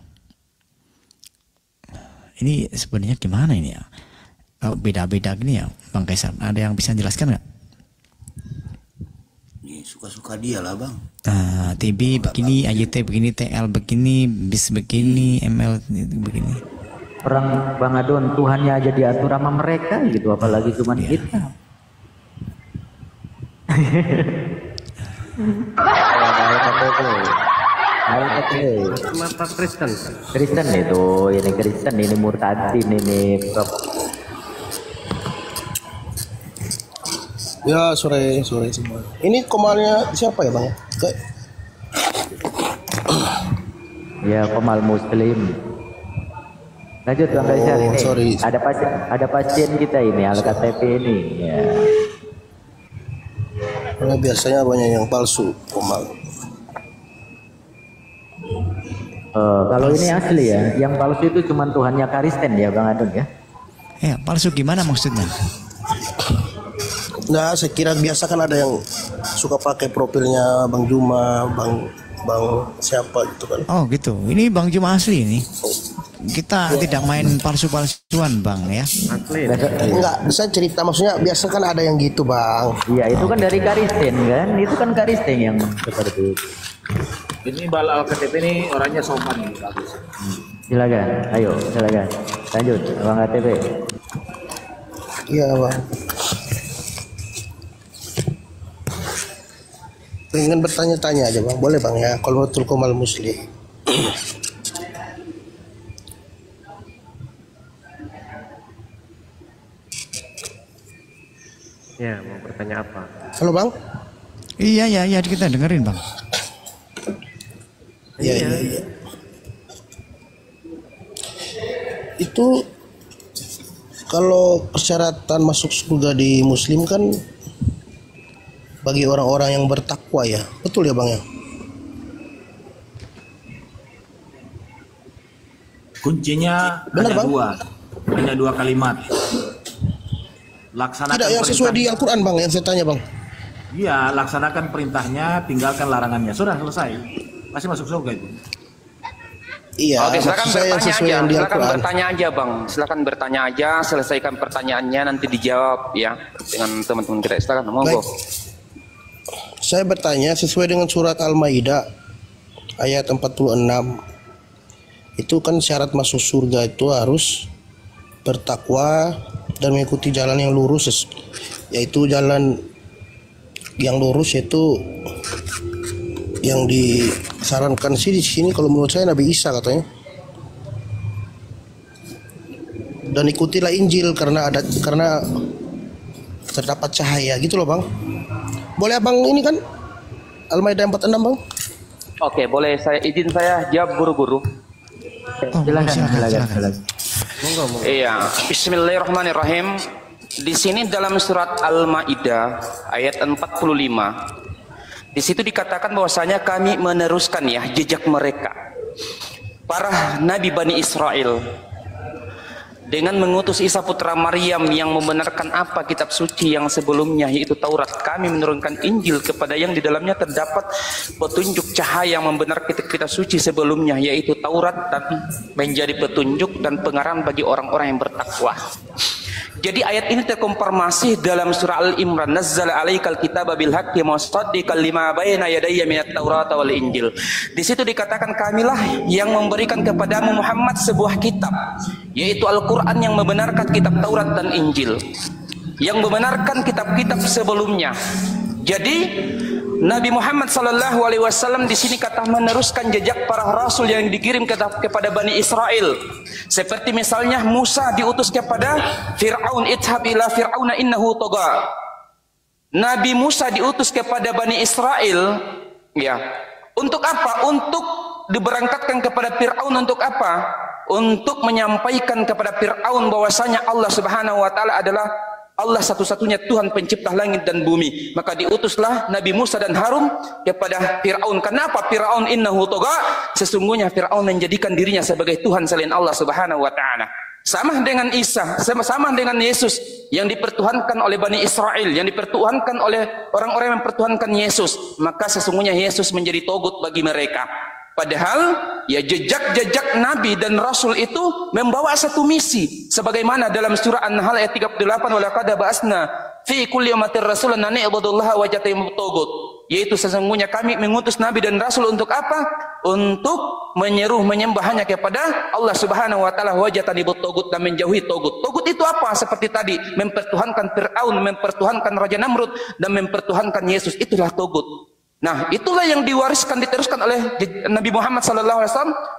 Ini sebenarnya gimana ini ya? Beda-beda gini ya, Bang Kaisar. Ada yang bisa jelaskan nggak? Suka-suka dia lah bang. TB begini, AYT begini, TL begini, BIS begini, ML begini. Orang Bang Adon, Tuhannya aja diatur sama mereka gitu, apalagi cuman kita. Mata Kristen itu, ini Kristen, ini murtadin, ini ya sore semua. Ini komalnya siapa ya bang? Ya komal muslim. Lanjut bang Kaisar ini. Ada pasien kita ini KTP ini. Ya. Karena biasanya banyak yang palsu komal. Kalau ini asli ya, yang palsu itu cuma Tuhannya Kristen ya Bang Adon ya? Ya, palsu gimana maksudnya? Nah, saya kira biasa kan ada yang suka pakai profilnya Bang Juma, Bang siapa gitu kan. Oh gitu, ini Bang Juma asli ini. Kita tidak main palsu-palsuan Bang ya. Asli. Enggak, saya cerita maksudnya biasa kan ada yang gitu Bang. Iya, itu kan dari Kristen kan, itu kan Kristen yang seperti itu. Ini Bala KTP ini orangnya sopan nih, bagus. Silakan, ayo silakan. Lanjut, Bang KTP. Iya Bang. Pengen bertanya-tanya aja Bang, boleh Bang ya, kalau betul komal muslim. Ya, mau bertanya apa? Halo Bang. Iya, kita dengerin Bang. Iya. Itu Kalau persyaratan masuk surga di Muslim kan bagi orang-orang yang bertakwa ya, betul ya Bang ya? Kuncinya benar, hanya Bang? hanya dua kalimat. Laksanakan Tidak yang sesuai di Al-Quran Bang, yang saya tanya Bang. Iya, laksanakan perintahnya, tinggalkan larangannya. Sudah selesai. Pasti masuk surga itu. Iya. Oke, silakan bertanya aja. Silakan Al-Quran. bertanya aja, Bang. Silakan bertanya aja, selesaikan pertanyaannya, nanti dijawab ya dengan teman-teman kita. Silakan, monggo. Saya bertanya sesuai dengan surat Al-Maidah ayat 46. Itu kan syarat masuk surga itu harus bertakwa dan mengikuti jalan yang lurus, yaitu jalan yang lurus yaitu yang disarankan sih di sini kalau menurut saya Nabi Isa katanya. Dan ikutilah Injil karena terdapat cahaya gitu loh Bang. Boleh Abang ini kan Al-Maidah 46 Bang? Oke, boleh izin saya jawab guru-guru. Silakan. Iya, Bismillahirrahmanirrahim. Di sini dalam surat Al-Maidah ayat 45. Di situ dikatakan bahwasanya kami meneruskan ya jejak mereka, para nabi Bani Israel, dengan mengutus Isa putra Maryam yang membenarkan apa kitab suci yang sebelumnya yaitu Taurat. Kami menurunkan Injil kepada yang di dalamnya terdapat petunjuk cahaya yang membenarkan kitab suci sebelumnya yaitu Taurat, dan menjadi petunjuk dan pengarahan bagi orang-orang yang bertakwa. Jadi ayat ini terkonfirmasi dalam surah Al-Imran, nazzala 'alaikal kitaba bil haqqi musaddiqan lima baina yadayya minat taurata wal injil. Di situ dikatakan kamilah yang memberikan kepadamu Muhammad sebuah kitab, yaitu Al-Qur'an yang membenarkan kitab Taurat dan Injil, yang membenarkan kitab-kitab sebelumnya. Jadi Nabi Muhammad SAW di sini kata meneruskan jejak para rasul yang dikirim kepada Bani Israel. Seperti misalnya Musa diutus kepada Fir'aun, idhab ila fir'auna innahu tagha. Nabi Musa diutus kepada Bani Israel, ya. Untuk apa? Untuk diberangkatkan kepada Fir'aun. Untuk apa? Untuk menyampaikan kepada Fir'aun bahwasanya Allah Subhanahu wa taala adalah Allah satu-satunya Tuhan pencipta langit dan bumi. Maka diutuslah Nabi Musa dan Harun kepada Fir'aun. Kenapa? Fir'aun innahu tagha. Sesungguhnya Fir'aun menjadikan dirinya sebagai Tuhan selain Allah Subhanahu wa taala. Sama dengan Isa, sama dengan Yesus yang dipertuhankan oleh Bani Israel, yang dipertuhankan oleh orang-orang yang mempertuhankan Yesus. Maka sesungguhnya Yesus menjadi togut bagi mereka. Padahal ya jejak-jejak Nabi dan Rasul itu membawa satu misi. Sebagaimana dalam surah An-Nahl ayat 38, walaqad ba'asna fi kulli ummatin rasulan an i'budullaha wa jatayimut tagut. Yaitu sesungguhnya kami mengutus Nabi dan Rasul untuk apa? Untuk menyeru menyembah hanya kepada Allah Subhanahu wa taala wa jatanibut tagut, dan menjauhi tagut. Tagut itu apa? Seperti tadi mempertuhankan Fir'aun, mempertuhankan Raja Namrud, dan mempertuhankan Yesus. Itulah tagut. Nah, itulah yang diteruskan oleh Nabi Muhammad SAW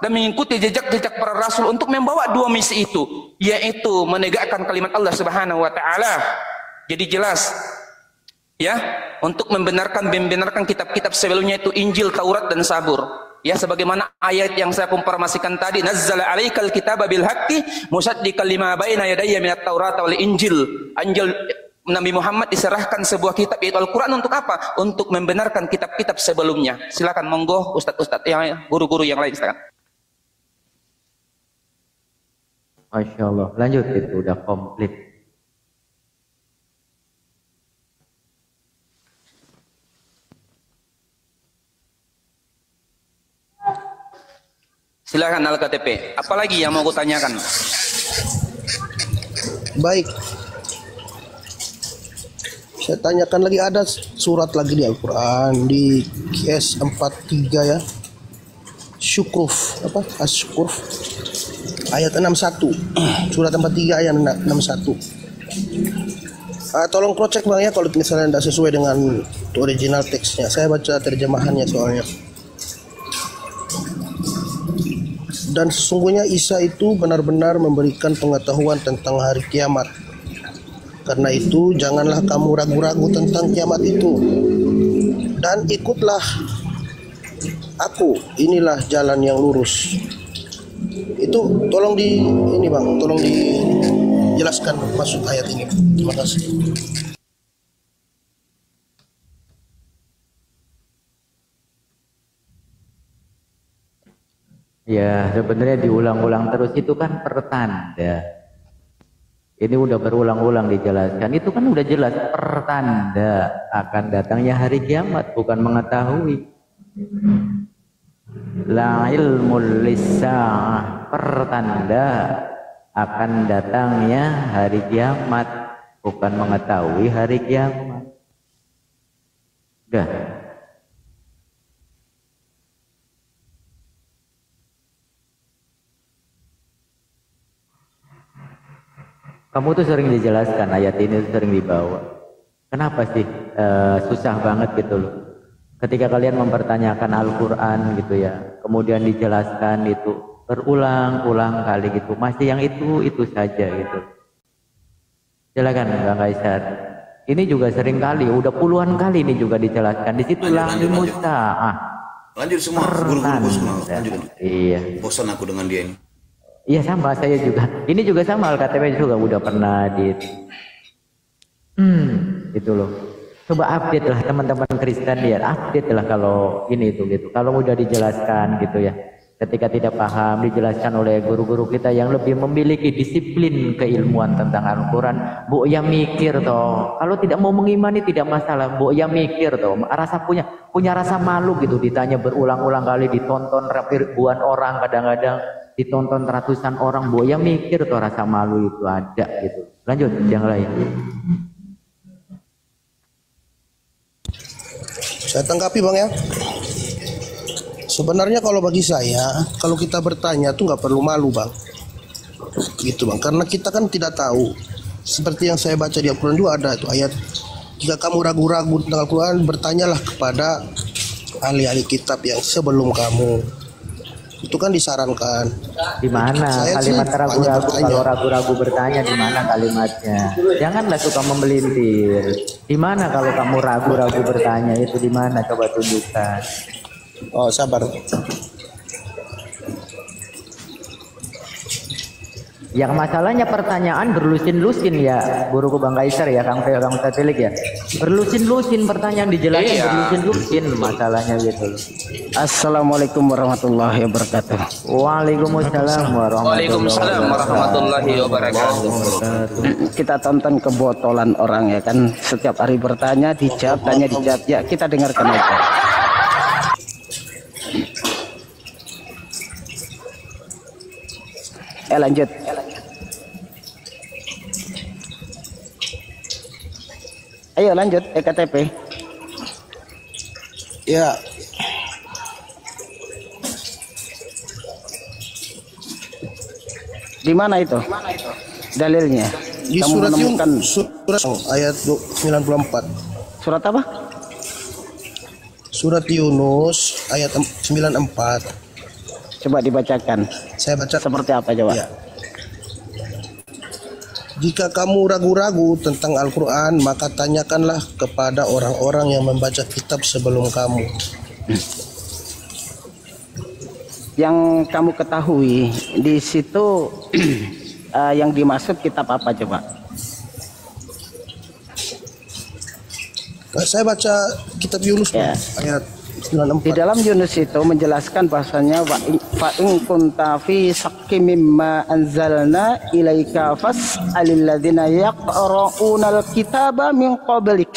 dan mengikuti jejak-jejak para rasul untuk membawa dua misi itu, yaitu menegakkan kalimat Allah Subhanahu wa taala. Jadi jelas ya, untuk membenarkan kitab-kitab sebelumnya itu Injil, Taurat dan Zabur. Ya, sebagaimana ayat yang saya konfirmasikan tadi, nazzala 'alaikal kitaba bil haqqi musaddiqan lima baina yadayya minat taurata wal injil. Nabi Muhammad diserahkan sebuah kitab yaitu Al-Quran untuk apa? Untuk membenarkan kitab-kitab sebelumnya. Silakan monggo ustadz-ustadz yang guru-guru yang lain silakan. Masya Allah, lanjut itu udah komplit. Silakan Al-KTP. Apalagi yang mau kutanyakan? Baik. Saya tanyakan lagi, ada surat lagi di Al-Quran di QS 43 ya, Syukruf apa? As-Syukruf ayat 61, surat 43 ayat 61. Tolong cross check Bang ya kalau misalnya tidak sesuai dengan original teksnya. Saya baca terjemahannya soalnya. Dan sesungguhnya Isa itu benar-benar memberikan pengetahuan tentang hari kiamat. Karena itu janganlah kamu ragu-ragu tentang kiamat itu, dan ikutlah aku, inilah jalan yang lurus. Itu tolong di ini Bang, tolong menjelaskan maksud ayat ini. Terima kasih. Ya, sebenarnya diulang-ulang terus itu kan pertanda. Ini udah berulang-ulang dijelaskan. Itu kan udah jelas pertanda akan datangnya hari kiamat, bukan mengetahui. La ilmul lisa'ah, pertanda akan datangnya hari kiamat, bukan mengetahui hari kiamat. Udah. Kamu tuh sering dijelaskan, ayat ini tuh sering dibawa. Kenapa sih susah banget gitu loh. Ketika kalian mempertanyakan Al-Quran gitu ya, kemudian dijelaskan itu berulang-ulang kali gitu, masih yang itu saja gitu. Silakan Bang Kaisar. Ini juga sering kali, udah puluhan kali ini juga dijelaskan. Di situ lanjut musta'ah. Lanjut semua, guru-guru semua. Lanjut. Iya. Bosan aku dengan dia ini. Iya sama, saya juga. Ini juga sama, Al-KTP juga udah pernah itu loh. Coba update lah teman-teman Kristen ya, update lah kalau ini itu gitu. Kalau udah dijelaskan gitu ya. Ketika tidak paham dijelaskan oleh guru-guru kita yang lebih memiliki disiplin keilmuan tentang Al-Quran. Bu ya mikir toh. Kalau tidak mau mengimani tidak masalah. Bu ya mikir toh. Rasa punya rasa malu gitu. Ditanya berulang-ulang kali, ditonton ribuan orang kadang-kadang. Ditonton ratusan orang, Bu ya mikir tuh rasa malu itu ada gitu. Lanjut yang lain. Saya tanggapi Bang ya. Sebenarnya kalau bagi saya, kalau kita bertanya tuh nggak perlu malu Bang. Gitu Bang, karena kita kan tidak tahu. Seperti yang saya baca di Al-Quran juga ada itu ayat. Jika kamu ragu-ragu tentang Al-Quran, bertanyalah kepada ahli-ahli kitab yang sebelum kamu. Itu kan disarankan. Di mana kalimat ragu-ragu? Kalau ragu-ragu bertanya di mana kalimatnya? Janganlah suka memelintir. Di mana kalau kamu ragu-ragu bertanya itu di mana? Coba tunjukkan. Oh, sabar. Yang masalahnya pertanyaan berlusin-lusin ya, guruku Bang Kaisar ya, Kang Tatelik ya. Berlusin-lusin pertanyaan dijelasin berlusin-lusin masalahnya gitu. Assalamualaikum warahmatullahi wabarakatuh. Waalaikumsalam warahmatullahi wabarakatuh. Kita tonton kebotolan orang ya kan, setiap hari bertanya dijawab, tanya dijawab. Ya kita dengarkan aja. Lanjut. Ayo lanjut EKTP. Ya. Di mana itu? Dalilnya? Di kamu surat menemukan surat ayat 94. Surat apa? Surat Yunus ayat 94. Coba dibacakan. Saya baca seperti apa coba? Ya. Jika kamu ragu-ragu tentang Al-Quran, maka tanyakanlah kepada orang-orang yang membaca kitab sebelum kamu. Yang kamu ketahui di situ yang dimaksud kitab apa coba? Saya baca kitab Yunus ya. Ayat 94. Di dalam Yunus itu menjelaskan bahasanya fa in kunta fi syakkim mimma anzalna ilaika fas'alil ladzina yaqra'unal kitaba min qablik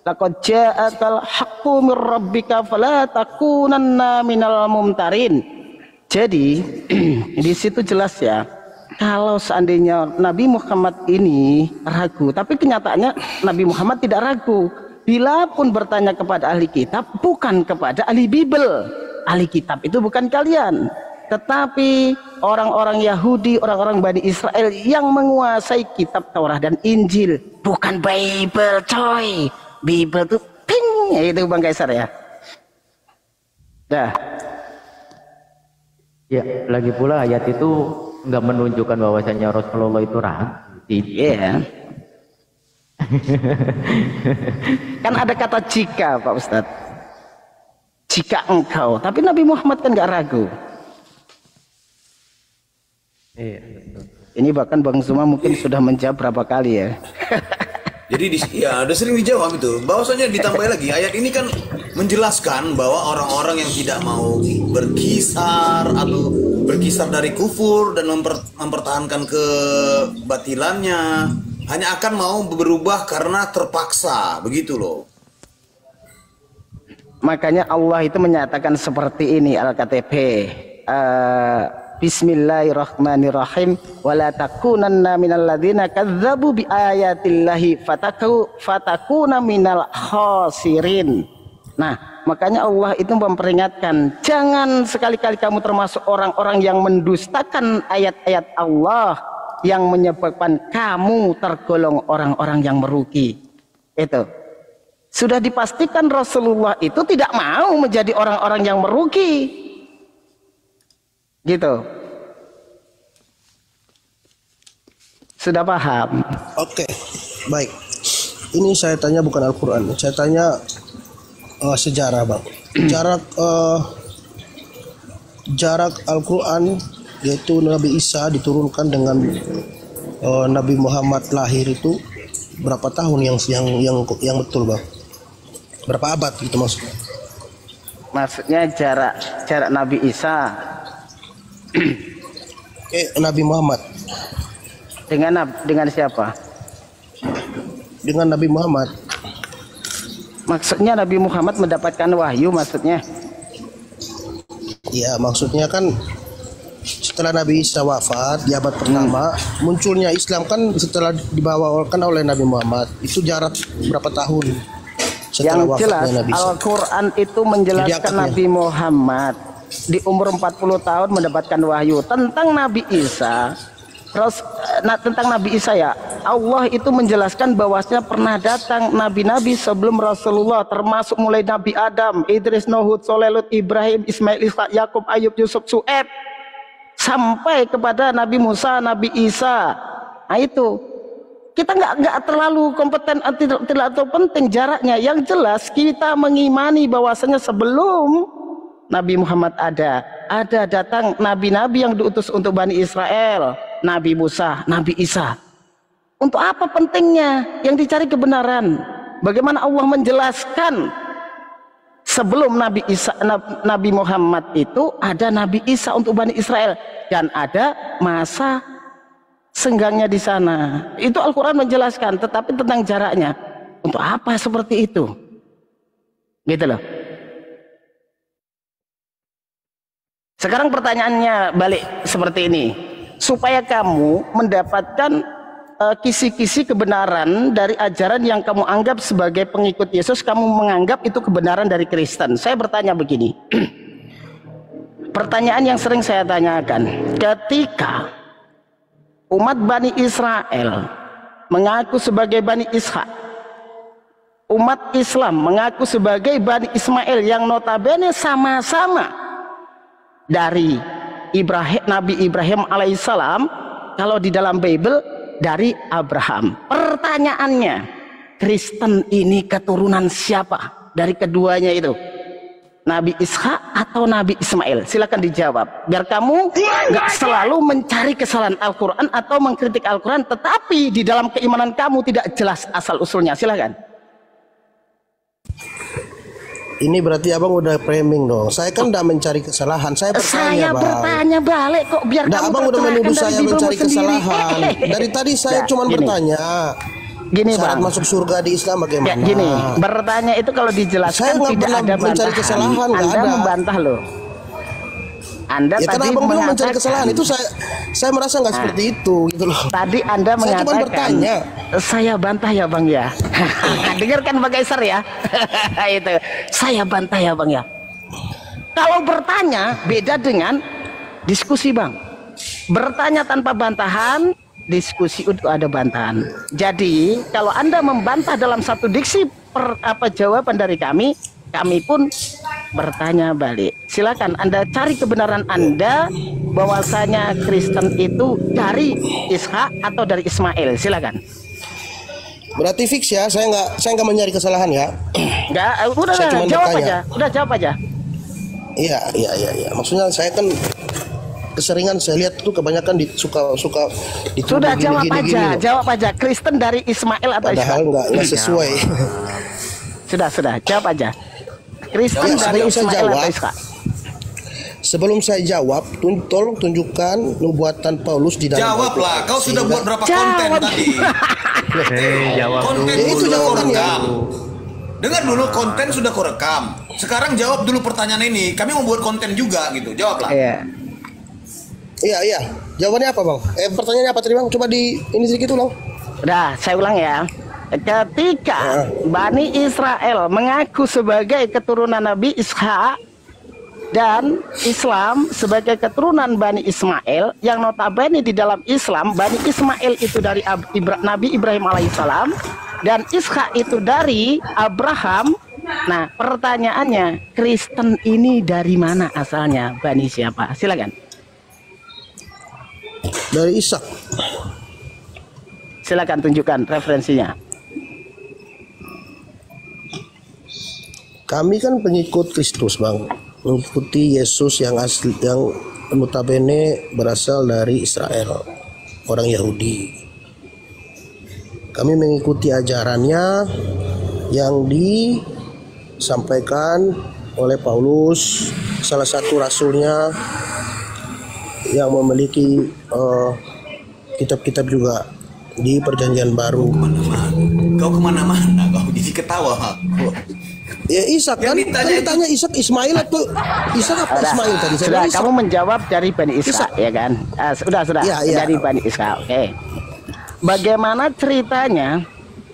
laqad ja'akal haqqu mir rabbika fala takunanna minal mumtarin. Jadi di situ jelas ya, kalau seandainya Nabi Muhammad ini ragu, tapi kenyataannya Nabi Muhammad tidak ragu. Bila pun bertanya kepada ahli kitab, bukan kepada ahli Bible. Ahli kitab itu bukan kalian, tetapi orang-orang Yahudi, orang-orang Bani Israel yang menguasai kitab Taurat dan Injil. Bukan Bible coy. Bible itu ping, itu Bang Kaisar ya. Dah. Ya, lagi pula ayat itu nggak menunjukkan bahwasanya Rasulullah itu ragu. Iya. Kan ada kata jika Pak Ustadz, jika engkau, tapi Nabi Muhammad kan nggak ragu. Iya. Ini bahkan Bang Zuma mungkin sudah menjawab berapa kali ya. Jadi ya udah sering dijawab itu. Bahwasanya ditambah lagi ayat ini kan menjelaskan bahwa orang-orang yang tidak mau berkisar atau berkisar dari kufur dan mempertahankan kebatilannya hanya akan mau berubah karena terpaksa, begitu loh. Makanya Allah itu menyatakan seperti ini Al-KTP. Bismillahirrahmanirrahim wala takunanna minal ladzina kadzdzabu biayatillahi fatakuna minal khasirin. Nah, makanya Allah itu memperingatkan, jangan sekali-kali kamu termasuk orang-orang yang mendustakan ayat-ayat Allah yang menyebabkan kamu tergolong orang-orang yang merugi. Itu sudah dipastikan Rasulullah itu tidak mau menjadi orang-orang yang merugi. Gitu. Sudah paham? Oke, baik. Ini saya tanya bukan Al-Quran, saya tanya sejarah, Bang. Jarak Al-Quran yaitu Nabi Isa diturunkan dengan Nabi Muhammad lahir itu berapa tahun yang betul, Bang? Berapa abad gitu maksudnya? Maksudnya jarak Nabi Isa Nabi Muhammad dengan siapa? Dengan Nabi Muhammad. Maksudnya Nabi Muhammad mendapatkan wahyu maksudnya? Ya, maksudnya kan setelah Nabi Isa wafat di abad pertama, munculnya Islam kan setelah dibawakan oleh Nabi Muhammad. Itu jarak berapa tahun setelah yang jelas Nabi Isa? Al-Quran itu menjelaskan Nabi Muhammad di umur 40 tahun mendapatkan wahyu tentang Nabi Isa. Tentang Nabi Isa ya, Allah itu menjelaskan bahwasanya pernah datang nabi-nabi sebelum Rasulullah, termasuk mulai Nabi Adam, Idris, Nuh, Soleh, Lut, Ibrahim, Ismail, Ishak, Yakub, Ayub, Yusuf, Su'aib, sampai kepada Nabi Musa, Nabi Isa. Nah itu kita nggak terlalu kompeten, tidak terlalu penting jaraknya. Yang jelas kita mengimani bahwasanya sebelum Nabi Muhammad ada datang nabi-nabi yang diutus untuk Bani Israel, Nabi Musa, Nabi Isa. Untuk apa pentingnya? Yang dicari kebenaran. Bagaimana Allah menjelaskan sebelum Nabi Muhammad itu ada Nabi Isa untuk Bani Israel dan ada masa senggangnya di sana. Itu Al-Quran menjelaskan, tetapi tentang jaraknya. Untuk apa seperti itu? Gitu loh. Sekarang pertanyaannya balik seperti ini, supaya kamu mendapatkan kisi-kisi kebenaran dari ajaran yang kamu anggap sebagai pengikut Yesus, kamu menganggap itu kebenaran dari Kristen. Saya bertanya begini, pertanyaan yang sering saya tanyakan, ketika umat Bani Israel mengaku sebagai Bani Ishak, umat Islam mengaku sebagai Bani Ismail yang notabene sama-sama dari Nabi Ibrahim alaihissalam, kalau di dalam Bible dari Abraham. Pertanyaannya, Kristen ini keturunan siapa dari keduanya itu? Nabi Ishak atau Nabi Ismail? Silakan dijawab, biar kamu nggak selalu mencari kesalahan Al-Quran atau mengkritik Al-Quran tetapi di dalam keimanan kamu tidak jelas asal usulnya. Silakan. Ini berarti abang udah framing dong. Saya kan udah mencari kesalahan. Saya bertanya balik kok, biar kamu abang udah menuduh saya mencari kesalahan. Dari tadi saya cuma bertanya. Gini syarat bang, masuk surga di Islam bagaimana? Ya, gini, bertanya itu kalau dijelaskan saya tidak ada mencari kesalahan. Anda membantah loh. Anda ya, tadi abang belum mencari kesalahan itu saya merasa nggak seperti itu gitu loh. Tadi Anda saya cuma mengatakan bertanya. Saya bantah ya bang ya. Dengarkan Bang Kaiser ya. Itu saya bantah ya bang ya. Kalau bertanya beda dengan diskusi bang. Bertanya tanpa bantahan, diskusi untuk ada bantahan. Jadi kalau Anda membantah dalam satu diksi jawaban dari kami pun bertanya balik. Silakan Anda cari kebenaran Anda bahwasanya Kristen itu dari Ishak atau dari Ismail. Silakan. Berarti fix ya, saya nggak mencari kesalahan ya. Enggak, udah jawab aja. Udah jawab aja. Iya. Maksudnya saya kan keseringan saya lihat tuh kebanyakan suka sudah jawab aja, jawab aja. Kristen dari Ismail atau Padahal nggak sesuai. Sudah, jawab aja. Kristen dari Ismail atau Ishak? Sebelum saya jawab, tolong tunjukkan nubuatan Paulus di dalam. Jawablah, kau sudah buat berapa konten tadi? Jawab konten dulu. itu jawabannya. Dengar dulu, konten sudah kau rekam. Sekarang jawab dulu pertanyaan ini. Kami mau buat konten juga gitu. Jawablah. Iya. Jawabannya apa, Bang? Pertanyaannya apa tadi, Bang? Coba ini sedikit ulang. Udah, saya ulang ya. Ketika Bani Israel mengaku sebagai keturunan Nabi Ishak dan Islam sebagai keturunan Bani Ismail, yang notabene di dalam Islam Bani Ismail itu dari Nabi Ibrahim alaihissalam dan Ishak itu dari Abraham. Nah, pertanyaannya, Kristen ini dari mana asalnya? Bani siapa? Silakan. Dari Ishak. Silakan tunjukkan referensinya. Kami kan pengikut Kristus, Bang. Mengikuti Yesus yang asli, yang notabene berasal dari Israel, orang Yahudi. Kami mengikuti ajarannya yang disampaikan oleh Paulus, salah satu rasulnya yang memiliki kitab-kitab juga di Perjanjian Baru. Kau kemana-mana, kau jadi ketawa. Ya Ishak kan? Tanya Ishak Ismail atau Ishak apa Ismail tadi? Sudah, kamu menjawab dari Bani Ishak, ya kan? Sudah. Ya. Dari Bani Ishak. Oke. Bagaimana ceritanya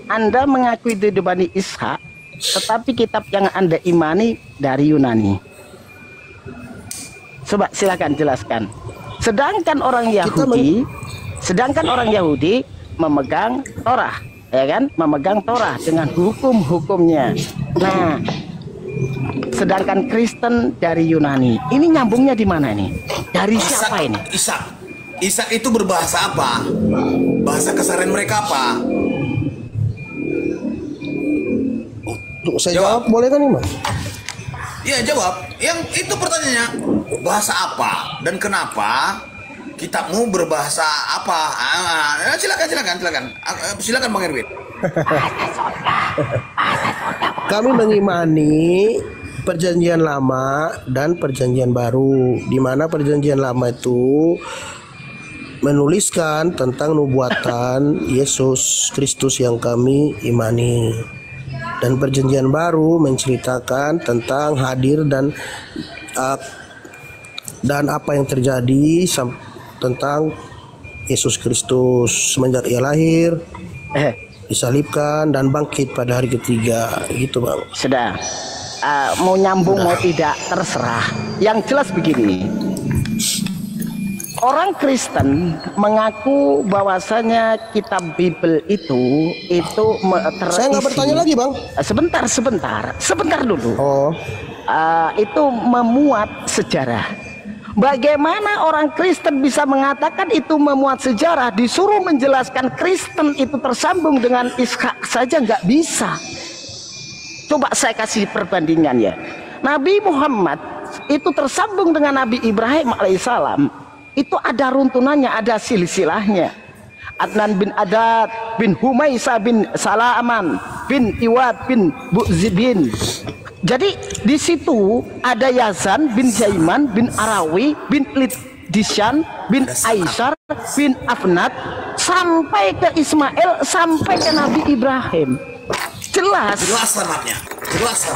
Anda mengakui dari Bani Ishak, tetapi kitab yang Anda imani dari Yunani? Coba silakan jelaskan. Sedangkan orang Yahudi memegang Torah, ya kan? Memegang Torah dengan hukum-hukumnya. Nah, sedangkan Kristen dari Yunani. Ini nyambungnya di mana ini? Dari siapa ini? Ishak itu berbahasa apa? Bahasa keseharian mereka apa? Saya jawab boleh kan, Imam? Iya, jawab. Yang itu pertanyaannya, bahasa apa dan kenapa kitabmu berbahasa apa? Silakan Bang Erwin. Kami mengimani Perjanjian Lama dan Perjanjian Baru, di mana Perjanjian Lama itu menuliskan tentang nubuatan Yesus Kristus yang kami imani, dan Perjanjian Baru menceritakan tentang hadir dan apa yang terjadi tentang Yesus Kristus semenjak ia lahir, disalibkan dan bangkit pada hari ketiga, gitu Bang. Sudah. Mau nyambung mau tidak terserah. Yang jelas begini, orang Kristen mengaku bahwasanya kitab Bible itu terisi. Saya nggak bertanya lagi, Bang. Sebentar dulu. Itu memuat sejarah. Bagaimana orang Kristen bisa mengatakan itu memuat sejarah? Disuruh menjelaskan Kristen itu tersambung dengan Ishak saja nggak bisa. Coba saya kasih perbandingan ya. Nabi Muhammad itu tersambung dengan Nabi Ibrahim alaihissalam. Itu ada runtunannya, ada silsilahnya. Adnan bin Adad bin Humaisa bin Salaman bin Iwad bin Bu'zibin. Jadi di situ ada Yazan bin Zaiman bin Arawi bin Lidishan bin Aisyar bin Afnat sampai ke Ismail sampai ke Nabi Ibrahim. Jelas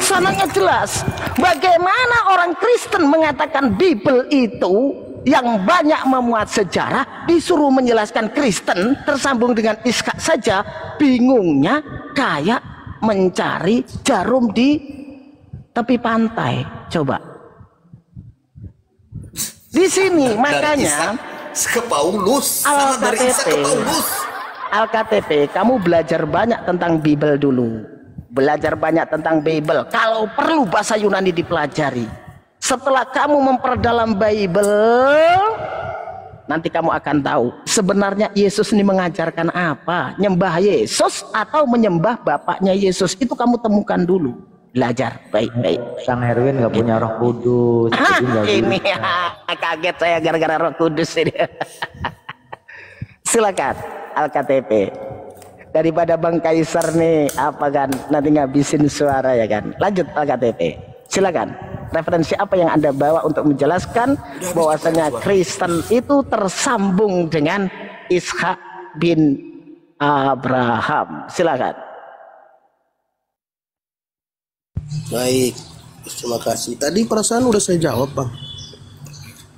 sanadnya jelas. Bagaimana orang Kristen mengatakan Bible itu yang banyak memuat sejarah, disuruh menjelaskan Kristen tersambung dengan Ishak saja, bingungnya kayak mencari jarum di tepi pantai. Coba di sini makanya Al-KTP, kamu belajar banyak tentang Bible dulu. Belajar banyak tentang Bible. Kalau perlu bahasa Yunani dipelajari. Setelah kamu memperdalam Bible, nanti kamu akan tahu sebenarnya Yesus ini mengajarkan apa. Nyembah Yesus atau menyembah bapaknya Yesus. Itu kamu temukan dulu. belajar. Baik. Kang Herwin nggak punya Roh Kudus. Ini kaget saya gara-gara Roh Kudus ini. Silakan Al-KTP. Daripada Bang Kaisar nih apa kan nanti ngabisin suara ya kan. Lanjut Al-KTP. Silakan. Referensi apa yang Anda bawa untuk menjelaskan bahwasanya Kristen itu tersambung dengan Ishak bin Abraham. Silakan. Baik, terima kasih. Tadi perasaan udah saya jawab, Bang.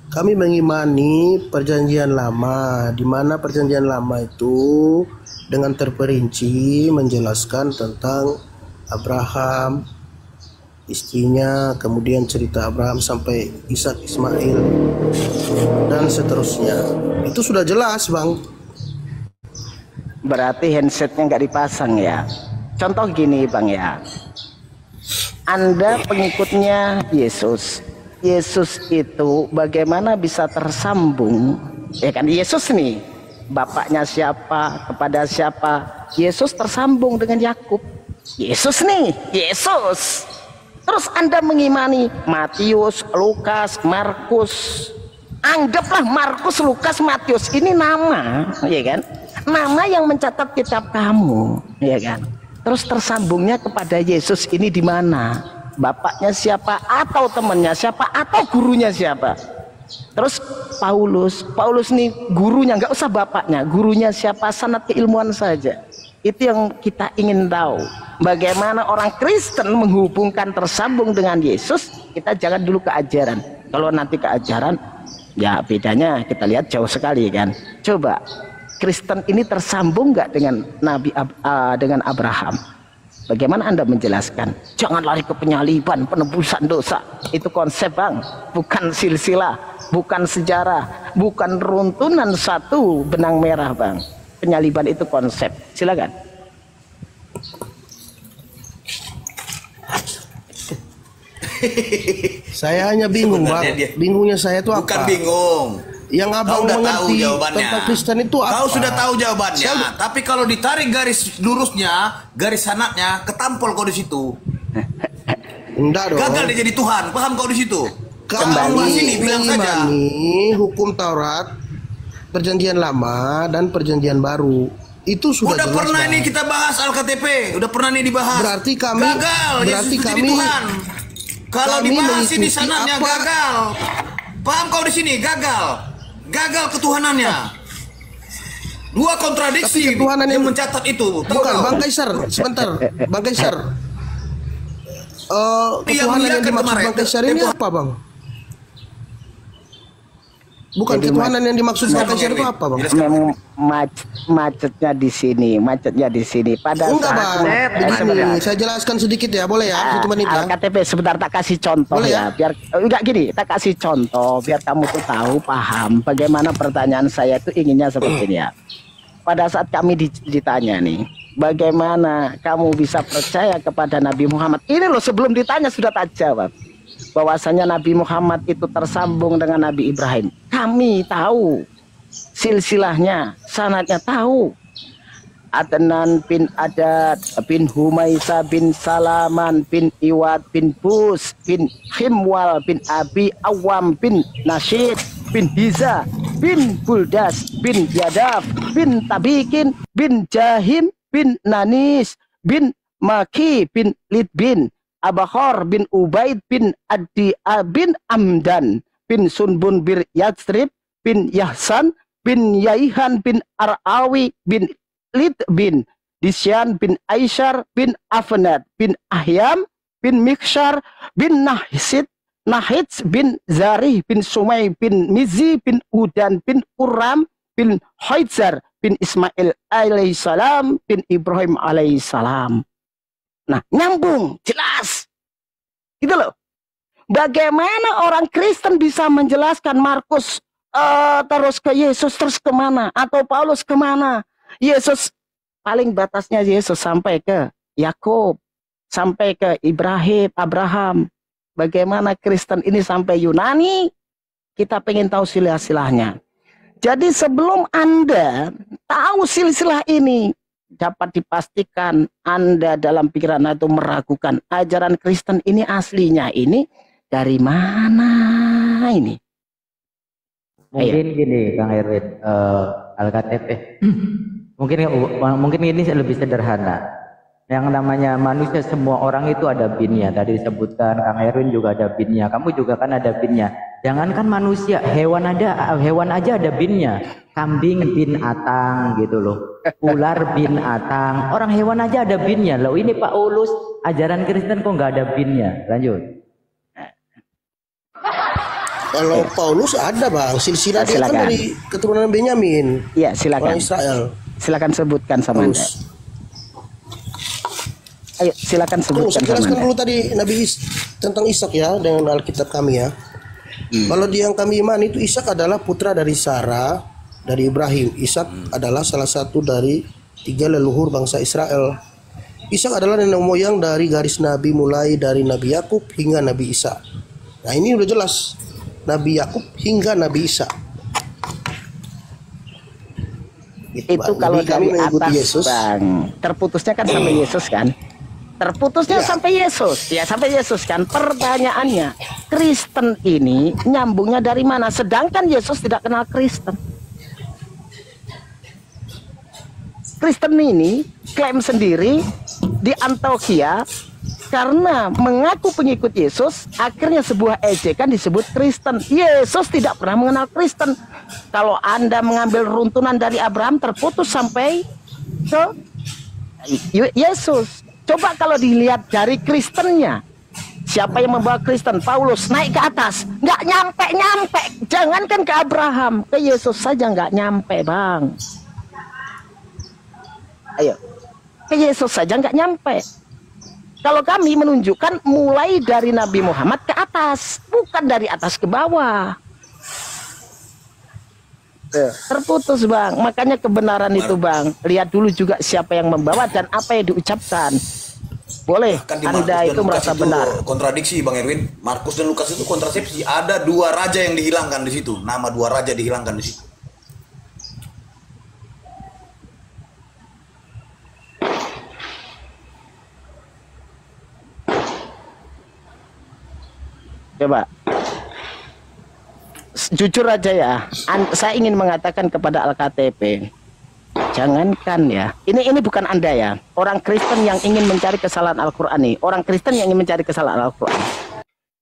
Kami mengimani perjanjian lama, di mana perjanjian lama itu dengan terperinci menjelaskan tentang Abraham, istrinya, kemudian cerita Abraham sampai Ishak, Ismail, dan seterusnya. Itu sudah jelas, Bang. Berarti handsetnya nggak dipasang ya. Contoh gini, Bang ya. Anda pengikutnya Yesus. Yesus itu bagaimana bisa tersambung? Ya kan Yesus nih, bapaknya siapa, kepada siapa? Yesus tersambung dengan Yakub. Yesus nih, Yesus. Terus Anda mengimani Matius, Lukas, Markus. Anggaplah Markus, Lukas, Matius ini nama, ya kan? Nama yang mencatat kitab kamu, ya kan? Terus tersambungnya kepada Yesus ini di mana? Bapaknya siapa atau temannya siapa atau gurunya siapa? Terus Paulus nih gurunya, nggak usah bapaknya, gurunya siapa, sanad keilmuan saja. Itu yang kita ingin tahu. Bagaimana orang Kristen menghubungkan tersambung dengan Yesus? Kita jangan dulu ke ajaran. Kalau nanti ke ajaran, ya bedanya kita lihat jauh sekali kan. Coba Kristen ini tersambung nggak dengan dengan Abraham? Bagaimana Anda menjelaskan? Jangan lari ke penyaliban, penebusan dosa. Itu konsep, Bang, bukan silsilah, bukan sejarah, bukan runtunan satu benang merah, Bang. Penyaliban itu konsep. Silakan. Saya hanya bingung, Bang. Bingungnya saya itu apa? Bukan bingung. Yang abang mengerti tentang Kristen itu apa? Kau sudah tahu jawabannya. Tapi kalau ditarik garis lurusnya, garis sanatnya, ketampol kau di situ. Enggak dong. Gagal dia jadi Tuhan. Paham kau di situ? Kembali sini bilang saja. Hukum Taurat, Perjanjian Lama dan Perjanjian Baru. Itu sudah jelas. Pernah ini kita bahas Al-KTP. Udah pernah nih dibahas. Berarti kami gagal. Berarti Yesus kami jadi Tuhan. Kalau dibahas di sanatnya gagal. Paham kau di sini? Gagal ketuhanannya. Dua kontradiksi yang mencatat itu. Bukan, Bang Kaisar, sebentar. Bang Kaisar. Ketuhanan yang dimaksud Bang Kaisar ini apa, Bang? Bukan ketuhanan yang dimaksud Bang Kaisar itu apa, Bang? Memang macetnya di sini, Pada enggak, saat Bang. Saya jelaskan sedikit ya, boleh ya? 1 menit ya. KTP sebentar tak kasih contoh boleh ya. Biar enggak gini, tak kasih contoh biar kamu tuh tahu, paham bagaimana pertanyaan saya itu inginnya seperti ini ya. Pada saat kami ditanya nih, bagaimana kamu bisa percaya kepada Nabi Muhammad? Ini loh sebelum ditanya sudah tak jawab. Bahwasanya Nabi Muhammad itu tersambung dengan Nabi Ibrahim. Kami tahu silsilahnya, sanadnya tahu. Adnan bin Adad bin Humaisa bin Salaman bin Iwad bin Bus bin Himwal bin Abi Awam bin Nasyid bin Hiza bin Buldas bin Yadaf bin Tabikin bin Jahim bin Nanis bin Maki bin Lidbin Abahor bin Ubaid bin Adi bin Amdan bin Sunbun bin Yatsrib bin Yahsan bin Yaihan bin Arawi bin Lid bin Disyan bin Aisyar bin Afnad bin Ahyam bin Mikshar bin Nahits bin Zarih bin Sumay bin Mizi bin Udan bin Uram bin Haitzar bin Ismail alaihissalam bin Ibrahim alaihissalam. Nah, nyambung, jelas. Gitu loh. Bagaimana orang Kristen bisa menjelaskan Markus terus ke Yesus, terus kemana? Atau Paulus kemana? Yesus, paling batasnya Yesus sampai ke Yakub, sampai ke Ibrahim, Abraham. Bagaimana Kristen ini sampai Yunani? Kita pengen tahu silsilah-silahnya. Jadi sebelum Anda tahu silsilah ini, dapat dipastikan Anda dalam pikiran Anda itu meragukan ajaran Kristen ini aslinya ini dari mana ini? Mungkin gini Kang Erwin, Al-KTP. Mungkin ini lebih sederhana. Yang namanya manusia, semua orang itu ada binnya. Tadi disebutkan Kang Erwin juga ada binnya. Kamu juga kan ada binnya. Jangankan manusia, hewan aja ada binnya. Kambing bin atang gitu loh. Ular bin atang. Orang hewan aja ada binnya. Loh ini Pak Ulus, ajaran Kristen kok nggak ada binnya? Lanjut. Kalau Paulus ada bang, silsilah dia kan dari keturunan Benyamin. Iya silakan. Orang Israel. Silakan sebutkan sama Anda. Ayo silakan sebutkan. Jelaskan dulu tadi tentang Ishak ya dengan Alkitab kami ya. Kalau yang kami imani itu Ishak adalah putra dari Sarah dari Ibrahim. Ishak adalah salah satu dari 3 leluhur bangsa Israel. Ishak adalah nenek moyang dari garis Nabi mulai dari Nabi Yakub hingga Nabi Isa. Nah ini udah jelas. Nabi Yakub hingga Nabi Isa. Itu kalau dari atas Yesus. Bang, terputusnya kan sampai Yesus kan? Terputusnya sampai Yesus. Ya sampai Yesus kan. Pertanyaannya, Kristen ini nyambungnya dari mana? Sedangkan Yesus tidak kenal Kristen. Kristen ini klaim sendiri di Antioquia karena mengaku pengikut Yesus, akhirnya sebuah ejekan disebut Kristen. Yesus tidak pernah mengenal Kristen. Kalau Anda mengambil runtunan dari Abraham terputus sampai ke Yesus. Coba kalau dilihat dari Kristennya, siapa yang membawa Kristen? Paulus naik ke atas, nggak nyampe. Jangankan ke Abraham, ke Yesus saja nggak nyampe, bang. Ayo, ke Yesus saja nggak nyampe. Kalau kami menunjukkan mulai dari Nabi Muhammad ke atas, bukan dari atas ke bawah. Terputus bang, makanya kebenaran itu bang, lihat dulu juga siapa yang membawa dan apa yang diucapkan. Boleh kan Anda itu merasa benar. Kontradiksi Bang Erwin, Markus dan Lukas itu kontrasepsi. Ada 2 raja yang dihilangkan di situ, nama 2 raja dihilangkan di situ. Coba jujur aja ya, saya ingin mengatakan kepada Al-KTP, jangankan ya, ini bukan Anda ya, orang Kristen yang ingin mencari kesalahan Al-Quran nih, orang Kristen yang ingin mencari kesalahan Al-Quran.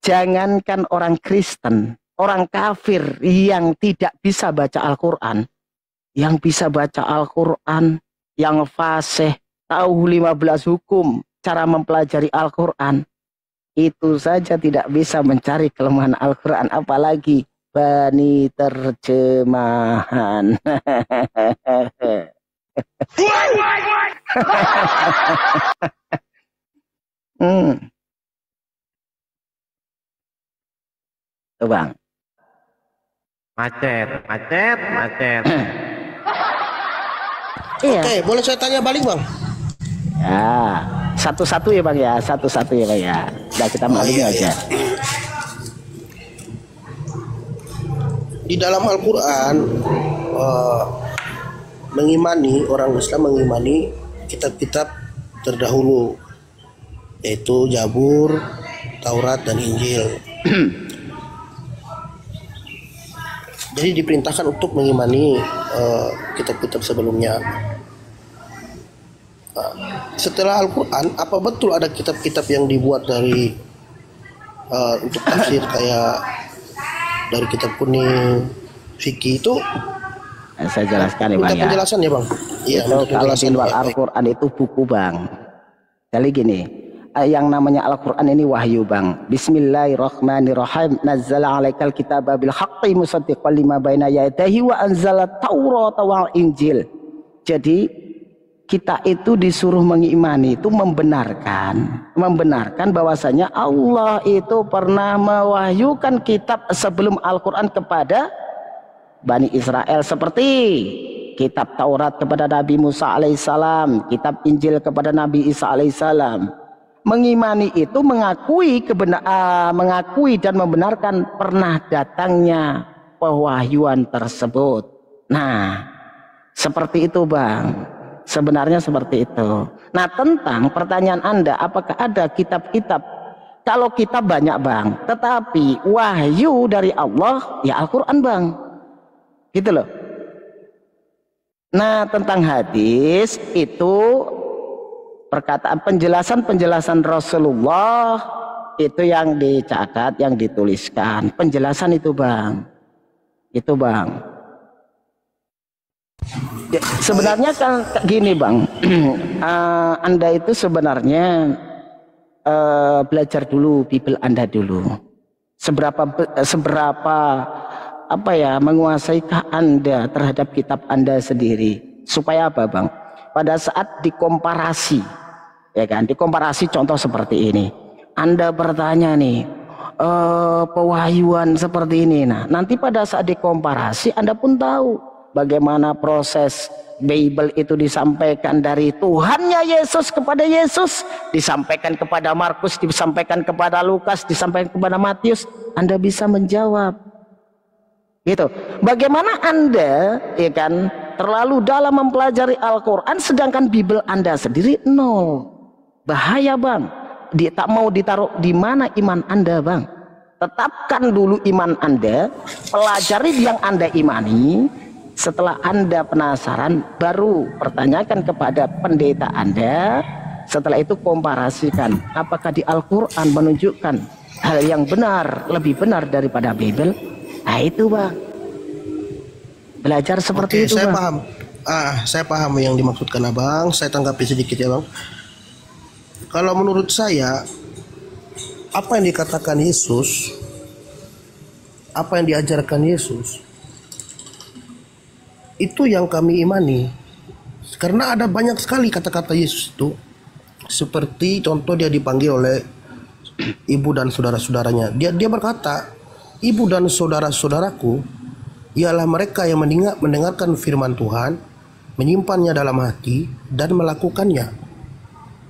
Jangankan orang Kristen, orang kafir yang tidak bisa baca Al-Quran, yang bisa baca Al-Quran, yang fasih, tahu 15 hukum, cara mempelajari Al-Quran, itu saja tidak bisa mencari kelemahan Al-Quran, apalagi bani terjemahan. Tuh bang. Macet. Iya. Oke, boleh saya tanya balik bang? Ya, satu-satu ya bang ya, satu-satu ya bang ya. Udah kita balik aja. Di dalam Al-Quran mengimani, orang Islam mengimani kitab-kitab terdahulu, yaitu Zabur, Taurat dan Injil. Jadi diperintahkan untuk mengimani kitab-kitab sebelumnya. Setelah Al-Quran, apa betul ada kitab-kitab yang dibuat dari untuk tafsir kayak dari kitab kuning, fikih itu? Saya jelaskan ya bang ya. Penjelasan ya bang. Iya. Kalau di luar Al-Quran itu buku bang. Jadi gini, yang namanya Al-Quran ini wahyu bang. Bismillahirrahmanirrahim. Nazzala alaikal kitaba bil haqqi musaddiqan lima baina yadayhi wa anzala taurata wal injil. Jadi kita itu disuruh mengimani, itu membenarkan bahwasanya Allah itu pernah mewahyukan kitab sebelum Al-Quran kepada Bani Israel, seperti kitab Taurat kepada Nabi Musa alaihissalam, kitab Injil kepada Nabi Isa alaihissalam. Mengimani itu mengakui dan membenarkan pernah datangnya pewahyuan tersebut. Nah, seperti itu bang. Sebenarnya seperti itu. Nah, tentang pertanyaan Anda, apakah ada kitab-kitab? Kalau kitab banyak bang, tetapi wahyu dari Allah ya Al-Quran bang, gitu loh. Nah, tentang hadis itu perkataan penjelasan Rasulullah itu yang dicatat, yang dituliskan. Penjelasan itu bang, itu bang. Ya, sebenarnya kan gini bang, Anda itu sebenarnya belajar dulu Bible Anda dulu. Seberapa apa ya menguasaikah Anda terhadap kitab Anda sendiri? Supaya apa bang? Pada saat dikomparasi, ya kan? Dikomparasi contoh seperti ini. Anda bertanya nih, pewahyuan seperti ini. Nah, nanti pada saat dikomparasi Anda pun tahu bagaimana proses Bible itu disampaikan dari Tuhannya Yesus kepada Yesus, disampaikan kepada Markus, disampaikan kepada Lukas, disampaikan kepada Matius. Anda bisa menjawab. Gitu. Bagaimana Anda, ya kan, terlalu dalam mempelajari Al-Quran sedangkan Bible Anda sendiri nol. Bahaya bang. Tak mau ditaruh di mana iman Anda bang. Tetapkan dulu iman Anda, pelajari yang Anda imani. Setelah Anda penasaran, baru pertanyakan kepada pendeta Anda. Setelah itu komparasikan, apakah di Al-Quran menunjukkan hal yang benar, lebih benar daripada Bible. Nah itu bang, belajar seperti itu saya bang. paham. Saya paham yang dimaksudkan abang. Saya tanggapi sedikit ya bang. Kalau menurut saya, apa yang dikatakan Yesus, apa yang diajarkan Yesus, itu yang kami imani. Karena ada banyak sekali kata-kata Yesus itu. Seperti contoh dia dipanggil oleh ibu dan saudara-saudaranya. Dia berkata, ibu dan saudara-saudaraku ialah mereka yang mendengarkan firman Tuhan, menyimpannya dalam hati dan melakukannya.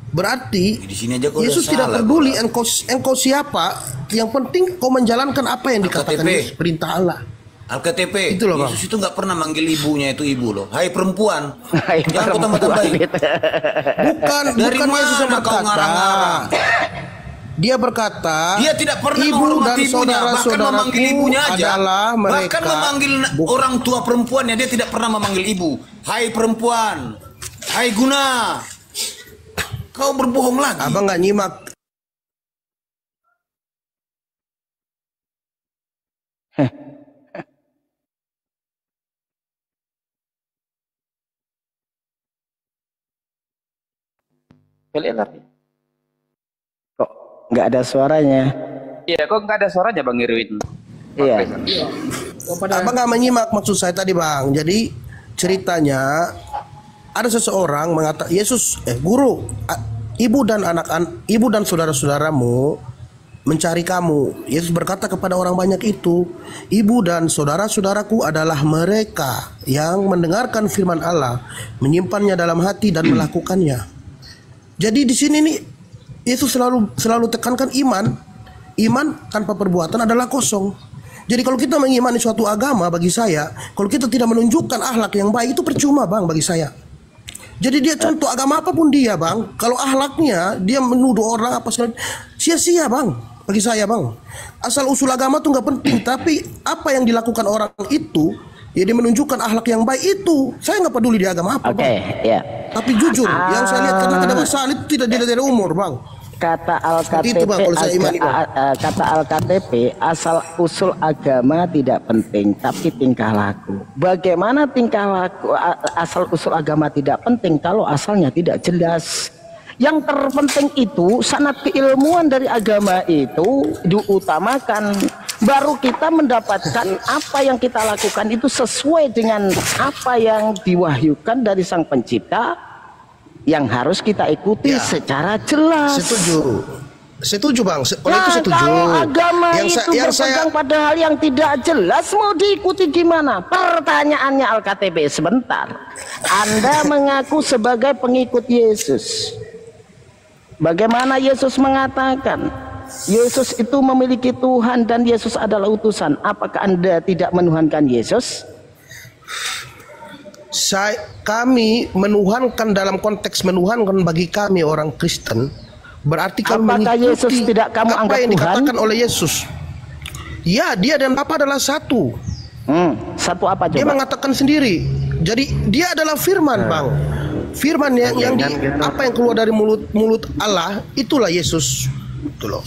Berarti di sini aja Yesus tidak peduli engkau siapa, yang penting kau menjalankan apa yang dikatakan Yesus, perintah Allah. Al-KTP, itu loh, bang. Yesus itu nggak pernah manggil ibunya itu ibu loh. Hai perempuan, jangan kau tambah-tambahin. Bukan mana Yesus yang kau ngarang-ngarang? Dia berkata, dia tidak pernah ibu dan ibunya, bahkan memanggil ibunya aja. Bahkan memanggil orang tua perempuannya, dia tidak pernah memanggil ibu. Hai perempuan, hai Guna, kau berbohong lagi. Abang nggak nyimak. Kalian arti? Kok nggak ada suaranya? Iya, kok nggak ada suaranya Bang Irwin? Iya. Abang nggak menyimak maksud saya tadi bang. Jadi ceritanya ada seseorang mengatakan Yesus, guru, ibu dan saudara-saudaramu mencari kamu. Yesus berkata kepada orang banyak itu, ibu dan saudara-saudaraku adalah mereka yang mendengarkan firman Allah, menyimpannya dalam hati dan melakukannya. Jadi di sini nih Yesus selalu tekankan iman tanpa perbuatan adalah kosong. Jadi kalau kita mengimani suatu agama, bagi saya, kalau kita tidak menunjukkan akhlak yang baik itu percuma bang bagi saya. Jadi dia contoh agama apapun dia bang, kalau akhlaknya dia menuduh orang apa segala, sia-sia bang bagi saya bang. Asal usul agama tuh nggak penting, tapi apa yang dilakukan orang itu, ya dia menunjukkan akhlak yang baik itu. Saya nggak peduli di agama apa. Ya. Tapi jujur, yang saya lihat karena tidak bersalah itu tidak dilihat dari umur, bang. Kata Al-KTP, asal usul agama tidak penting, tapi tingkah laku. Bagaimana tingkah laku asal usul agama tidak penting kalau asalnya tidak jelas? Yang terpenting itu sanad keilmuan dari agama itu diutamakan. Baru kita mendapatkan apa yang kita lakukan itu sesuai dengan apa yang diwahyukan dari Sang Pencipta, yang harus kita ikuti secara jelas. Setuju bang. Kalau itu setuju. Kalau agama itu berpegang pada hal yang tidak jelas, mau diikuti gimana? Pertanyaannya Al-KTP sebentar. Anda mengaku sebagai pengikut Yesus. Bagaimana Yesus mengatakan Yesus itu memiliki Tuhan dan Yesus adalah utusan? Apakah Anda tidak menuhankan Yesus? Kami menuhankan dalam konteks menuhankan bagi kami orang Kristen berarti kami apakah Yesus tidak kamu apa anggap yang Tuhan? dikatakan oleh Yesus. Ya, dia dan Bapa adalah satu. Satu apa coba? Dia mengatakan sendiri. Jadi dia adalah firman, Bang. Firman apa yang keluar dari mulut Allah itulah Yesus. Itu loh.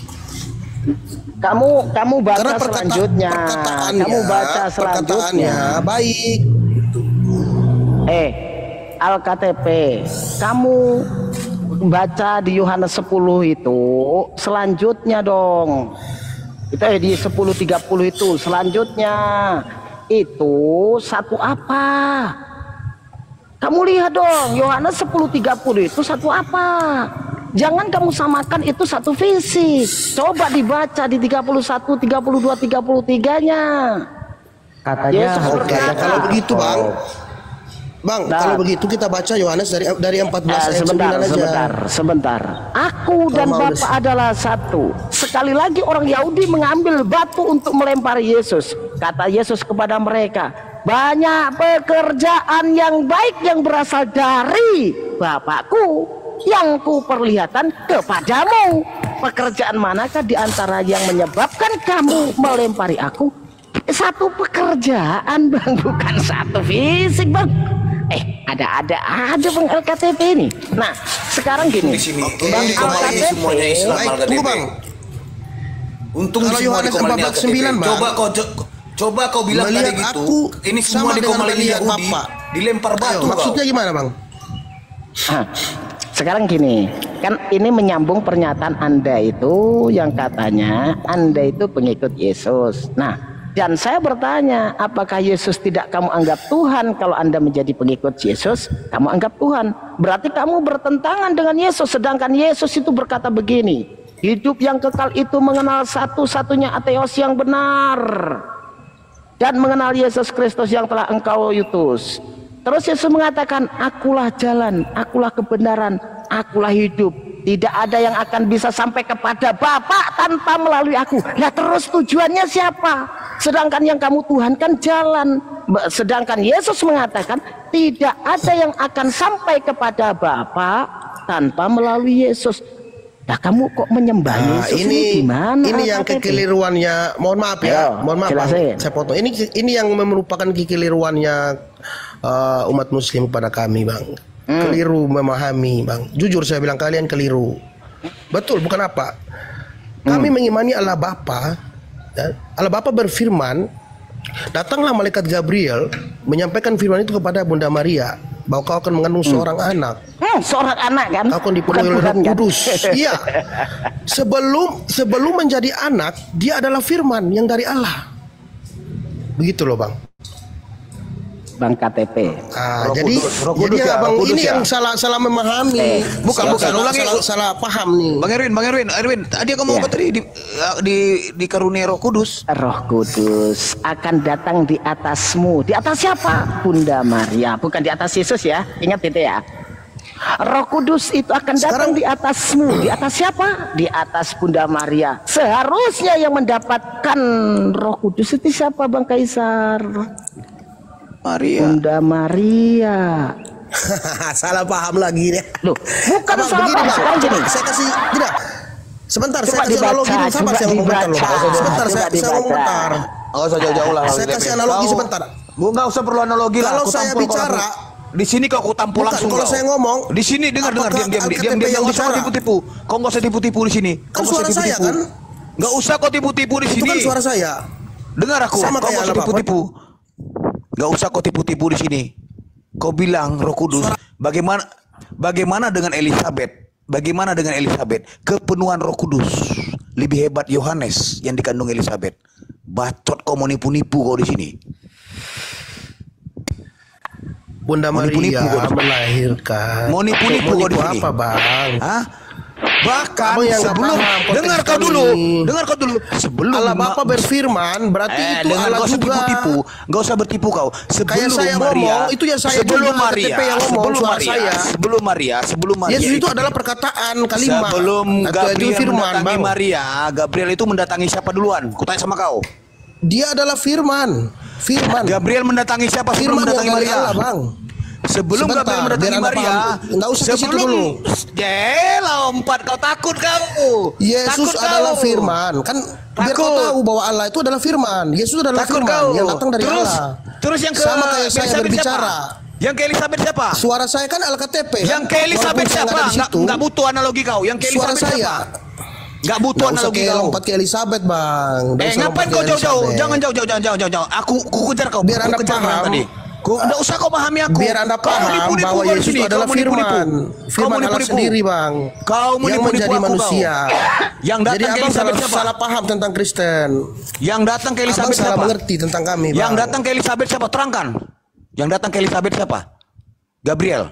Kamu baca selanjutnya. Kamu baca selanjutnya. Baik. Al-KTP. Kamu baca di Yohanes 10 itu selanjutnya dong. Itu di 10:30 itu selanjutnya. Itu satu apa? Kamu lihat dong, Yohanes 10:30 itu satu apa? Jangan kamu samakan itu satu fisik. Coba dibaca di 31, 32, 33-nya. Katanya kalau begitu, Bang. Kalau begitu kita baca Yohanes dari 14 ayat 9 aja. Sebentar. Aku dan Bapa adalah satu. Sekali lagi orang Yahudi mengambil batu untuk melempari Yesus. Kata Yesus kepada mereka, banyak pekerjaan yang baik yang berasal dari Bapakku yang kuperlihatkan kepadamu. Pekerjaan manakah di antara yang menyebabkan kamu melempari aku? Satu pekerjaan, Bang, bukan satu fisik, Bang. Ada Bang LKTP ini. Nah, sekarang gini. Bang, LKTP semuanya Islam LKTP. Bang. Untung Yohanes 14:9, Bang. Coba kau bilang tadi gitu. Ini semua dikomalin Yahudi, dilempar batu. Maksudnya gimana, Bang? Sekarang gini, kan ini menyambung pernyataan Anda itu yang katanya Anda itu pengikut Yesus. Nah, dan saya bertanya, apakah Yesus tidak kamu anggap Tuhan? Kalau Anda menjadi pengikut Yesus, kamu anggap Tuhan. Berarti kamu bertentangan dengan Yesus. Sedangkan Yesus itu berkata begini, hidup yang kekal itu mengenal satu-satunya ateos yang benar dan mengenal Yesus Kristus yang telah engkau utus. Terus Yesus mengatakan, akulah jalan, akulah kebenaran, akulah hidup. Tidak ada yang akan bisa sampai kepada Bapa tanpa melalui aku. Nah, terus tujuannya siapa? Sedangkan yang kamu tuhankan jalan. Sedangkan Yesus mengatakan tidak ada yang akan sampai kepada Bapa tanpa melalui Yesus. Nah, kamu kok menyembah Yesus ini gimana? Ini yang kekeliruannya. Mohon maaf ya. Mohon maaf, Bang. Saya potong. Ini yang merupakan kekeliruannya umat Muslim pada kami, Bang. Keliru memahami, Bang. Jujur saya bilang kalian keliru. Betul, bukan apa. Kami mengimani Allah Bapa. Ya. Allah Bapa berfirman, datanglah malaikat Gabriel menyampaikan firman itu kepada Bunda Maria, bahwa kau akan mengandung seorang anak. Seorang anak kan? Kau akan dipenuhi oleh Roh Kudus. Iya. Sebelum menjadi anak, dia adalah firman yang dari Allah. Begitu loh, Bang. Bang KTP. Jadi Bang, ini yang salah memahami. Bukan ulangi, salah paham nih. Bang Erwin, tadi kamu apa tadi di karunia Roh Kudus? Roh Kudus akan datang di atasmu. Di atas siapa? Bunda Maria, bukan di atas Yesus ya. Ingat itu ya. Roh Kudus itu akan datang di atasmu. Di atas siapa? Di atas Bunda Maria. Seharusnya yang mendapatkan Roh Kudus itu siapa, Bang Kaisar? Maria. Bunda Maria. Salah paham lagi deh. Loh, bukan salah paham. Sekarang gini. Saya kasih tidak. Sebentar, coba saya kasih analogi dulu. Sabar, saya ngomong bentar loh. Sebentar, saya ngomong bentar. Oh, usah jauh-jauh lah. Saya kasih analogi sebentar. Nggak usah perlu analogi lah. Kalau saya bicara, di sini kau tampol langsung. Kalau saya ngomong, di sini dengar diam. Nggak usah tipu-tipu. Kau nggak usah tipu-tipu di sini. Kan suara saya kan? Nggak usah kau tipu-tipu di sini. Itu kan suara saya. Dengar aku. Kau nggak usah tipu-tipu. Gak usah kau tipu-tipu di sini. Kau bilang Roh Kudus. Bagaimana dengan Elizabeth? Bagaimana dengan Elizabeth? Kepenuhan Roh Kudus lebih hebat Yohanes yang dikandung Elizabeth. Bacot kau mau nipu-nipu kau di sini. Bunda Maria melahirkan. Mau nipu-nipu kau di sini. Apa, Bang? Hah? Bahkan sebelum dengar kau dulu sebelum Allah Bapa berfirman berarti itu Allah juga. Enggak usah bertipu kau. Kayak saya ngomong itu ya saya sebelum Maria, sebelum Maria. Yesus itu adalah perkataan kalimat. Sebelum Gabriel mendatangi Maria, Gabriel itu mendatangi siapa duluan? Kutanya sama kau. Dia adalah firman. Gabriel mendatangi siapa sebelum mendatangi Maria? Allah, Bang. Sebelum Gabriel mendatangi Maria, sebelum lompat kau takut kau. Yesus adalah firman. Kan biar kau tahu bahwa Allah itu adalah firman. Yesus adalah firman yang datang dari Allah. Terus yang ke sama kayak saya berbicara. Yang ke Elizabeth siapa? Suara saya kan Alkitab. Yang ke Elizabeth siapa? Enggak butuh analogi kau. Yang ke Elizabeth siapa? Enggak butuh analogi kau. Lompat ke Elizabeth, Bang. Ngapain kau jauh-jauh? Jangan jauh-jauh. Aku kejar kau. Biar Anda paham tadi. Enggak usah kau pahami aku. Biar Anda paham bahwa Yesus itu adalah firman. Firman Allah sendiri, Bang. Kau yang menjadi manusia. Yang datang ke Elizabeth siapa? Salah paham tentang Kristen. Yang datang ke Elizabeth siapa? Salah mengerti tentang kami, Bang. Yang datang ke Elizabeth siapa? Terangkan. Yang datang ke Elizabeth siapa? Gabriel.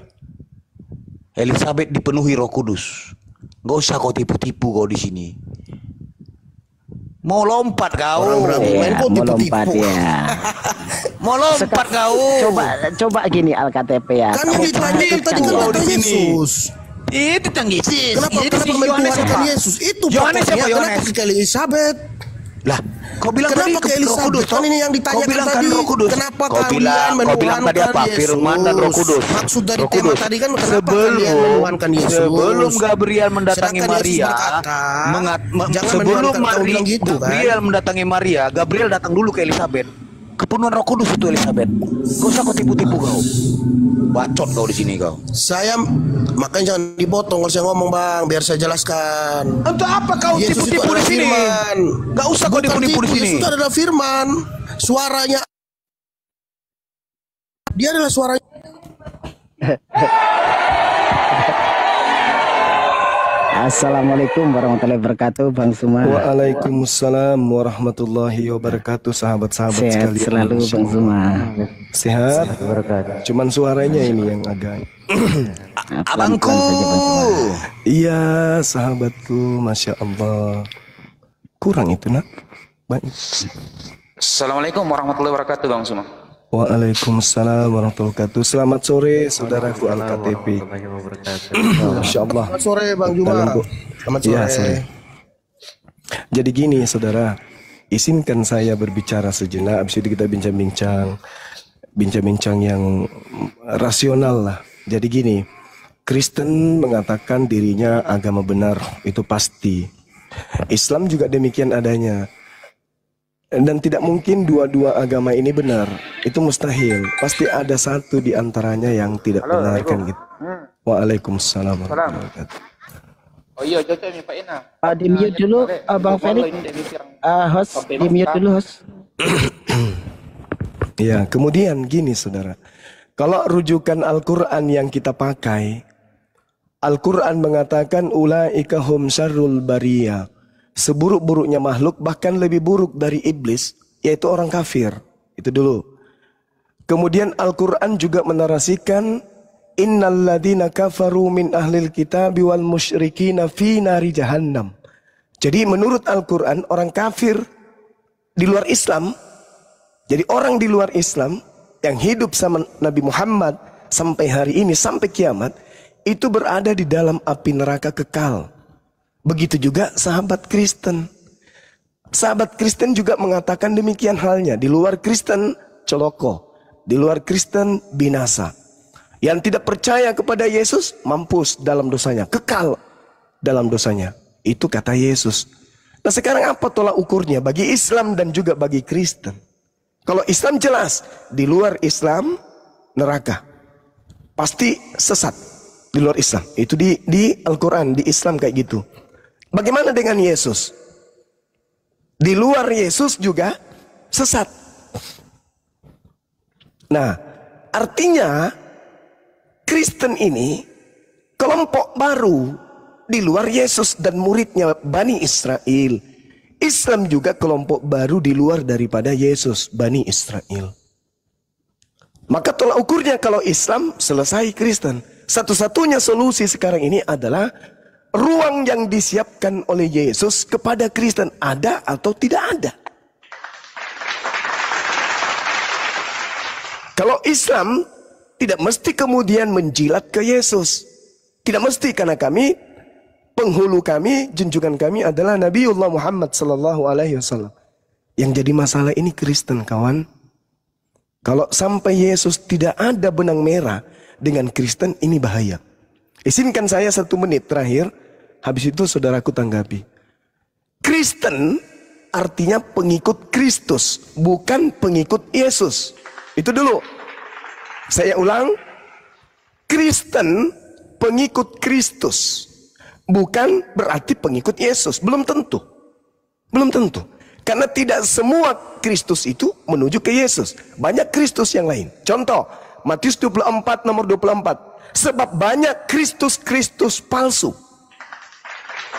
Elizabeth dipenuhi Roh Kudus. Gak usah kau tipu-tipu kau di sini. Mau lompat kau. Mau lompat ya. Mau lompat kau. Coba gini Alkitab ya. Kan ini tadi kan Yesus. Itu tentang Yesus. Kenapa mentuhankan Yesus? Itu Yohanes siapa Yohanes? Kenapa ke Elizabeth? Lah, kau bilang kenapa tadi ke Roh Kudus? Kan ini yang ditanyakan tadi. Kenapa kalian menuhankan Yesus? Firman dan Roh Kudus. Maksud dari tema tadi kan kenapa kalian menuhankan Yesus? Sebelum Gabriel mendatangi Maria, sebelum Gabriel mendatangi Maria, Gabriel datang dulu ke Elizabeth. Kepenuhan Roh Kudus itu Elizabeth. Gak usah kau tipu-tipu kau. Bacot kau di sini kau. Saya makanya jangan dipotong kalau saya ngomong, Bang, biar saya jelaskan. Untuk apa kau tipu-tipu di sini? Gak usah kau tipu-tipu di sini. Yesus adalah firman. Suaranya dia adalah suaranya. Assalamualaikum warahmatullahi wabarakatuh, Bang Zuma. Waalaikumsalam warahmatullahi wabarakatuh, sahabat-sahabat sekalian. Sehat selalu, Bang Zuma. Sehat. Cuman suaranya ini yang agak. Abangku. Iya, sahabatku, masya Allah. Kurang itu nak. Baik. Assalamualaikum warahmatullahi wabarakatuh, Bang Zuma. Waalaikumsalam warahmatullahi wabarakatuh. Selamat sore saudaraku Al-KTP. Masya Allah. Selamat sore Bang Juma. Selamat sore. Ya, sore. Jadi gini saudara, izinkan saya berbicara sejenak. Habis itu kita bincang-bincang yang rasional lah. Jadi gini, Kristen mengatakan dirinya agama benar, itu pasti. Islam juga demikian adanya. Dan tidak mungkin dua-dua agama ini benar. Itu mustahil. Pasti ada satu di antaranya yang tidak benar kan gitu. Waalaikumsalam warahmatullahi wabarakatuh. Oh iya, cocok nih Pak Ina. Di mute dulu, Bang Felix. Host, di mute dulu host. Ya, kemudian gini saudara. Kalau rujukan Al-Quran yang kita pakai, Al-Quran mengatakan ulaika hum syarrul bariyah. Seburuk-buruknya makhluk, bahkan lebih buruk dari iblis, yaitu orang kafir. Itu dulu. Kemudian Al-Quran juga menarasikan innalladzina kafaru min ahlil kitabi wal musyrikina fi nari jahannam. Jadi menurut Al-Quran, orang kafir di luar Islam, jadi orang di luar Islam yang hidup sama Nabi Muhammad sampai hari ini, sampai kiamat, itu berada di dalam api neraka kekal. Begitu juga sahabat Kristen. Sahabat Kristen juga mengatakan demikian halnya. Di luar Kristen celoko, di luar Kristen binasa. Yang tidak percaya kepada Yesus mampus dalam dosanya, kekal dalam dosanya. Itu kata Yesus. Nah sekarang apa tolak ukurnya bagi Islam dan juga bagi Kristen? Kalau Islam jelas, di luar Islam neraka. Pasti sesat di luar Islam. Itu di Al-Quran, di Islam kayak gitu. Bagaimana dengan Yesus? Di luar Yesus juga sesat. Nah, artinya Kristen ini kelompok baru di luar Yesus dan muridnya Bani Israel. Islam juga kelompok baru di luar daripada Yesus, Bani Israel. Maka tolak ukurnya kalau Islam selesai Kristen. Satu-satunya solusi sekarang ini adalah ruang yang disiapkan oleh Yesus kepada Kristen ada atau tidak ada. Kalau Islam tidak mesti kemudian menjilat ke Yesus. Tidak mesti, karena kami, penghulu kami, junjungan kami adalah Nabiullah Muhammad sallallahu alaihi wasallam. Yang jadi masalah ini Kristen, kawan. Kalau sampai Yesus tidak ada benang merah dengan Kristen ini bahaya. Izinkan saya 1 menit terakhir, habis itu saudaraku tanggapi. Kristen artinya pengikut Kristus, bukan pengikut Yesus. Itu dulu. Saya ulang, Kristen pengikut Kristus, bukan berarti pengikut Yesus. Belum tentu. Belum tentu. Karena tidak semua Kristus itu menuju ke Yesus. Banyak Kristus yang lain. Contoh, Matius 24 nomor 24. Sebab banyak Kristus-Kristus palsu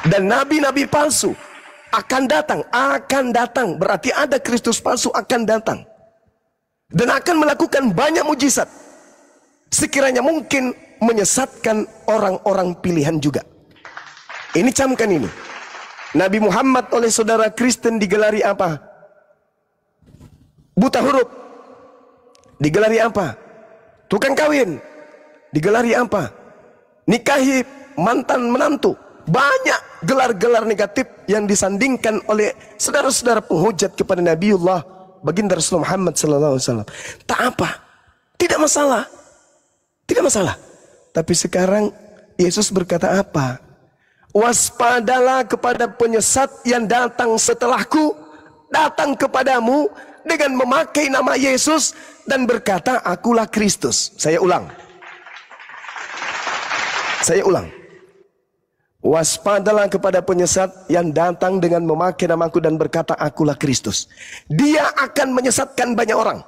dan nabi-nabi palsu akan datang. Berarti ada Kristus palsu akan datang. Dan akan melakukan banyak mujizat. Sekiranya mungkin menyesatkan orang-orang pilihan juga. Ini camkan ini. Nabi Muhammad oleh saudara Kristen digelari apa? Buta huruf. Digelari apa? Tukang kawin. Digelari apa? Nikahi mantan menantu. Banyak gelar-gelar negatif yang disandingkan oleh saudara-saudara penghujat kepada Nabiullah baginda Rasul Muhammad SAW. Tak apa. Tidak masalah. Tidak masalah. Tapi sekarang Yesus berkata apa? Waspadalah kepada penyesat yang datang setelahku, datang kepadamu dengan memakai nama Yesus dan berkata, akulah Kristus. Saya ulang. Waspadalah kepada penyesat yang datang dengan memakai namaku dan berkata, akulah Kristus. Dia akan menyesatkan banyak orang.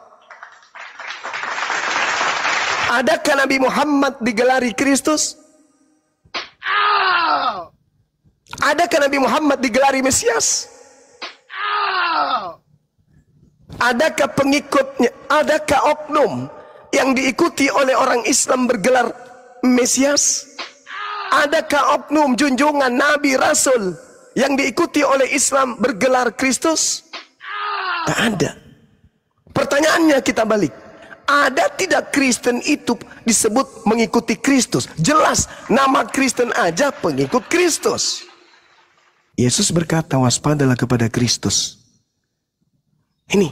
Adakah Nabi Muhammad digelari Kristus? Adakah Nabi Muhammad digelari Mesias? Adakah pengikutnya, adakah oknum yang diikuti oleh orang Islam bergelar Mesias? Adakah oknum junjungan Nabi Rasul yang diikuti oleh Islam bergelar Kristus? Tak ada. Pertanyaannya kita balik. Ada tidak Kristen itu disebut mengikuti Kristus? Jelas nama Kristen aja pengikut Kristus. Yesus berkata, waspadalah kepada Kristus. Ini.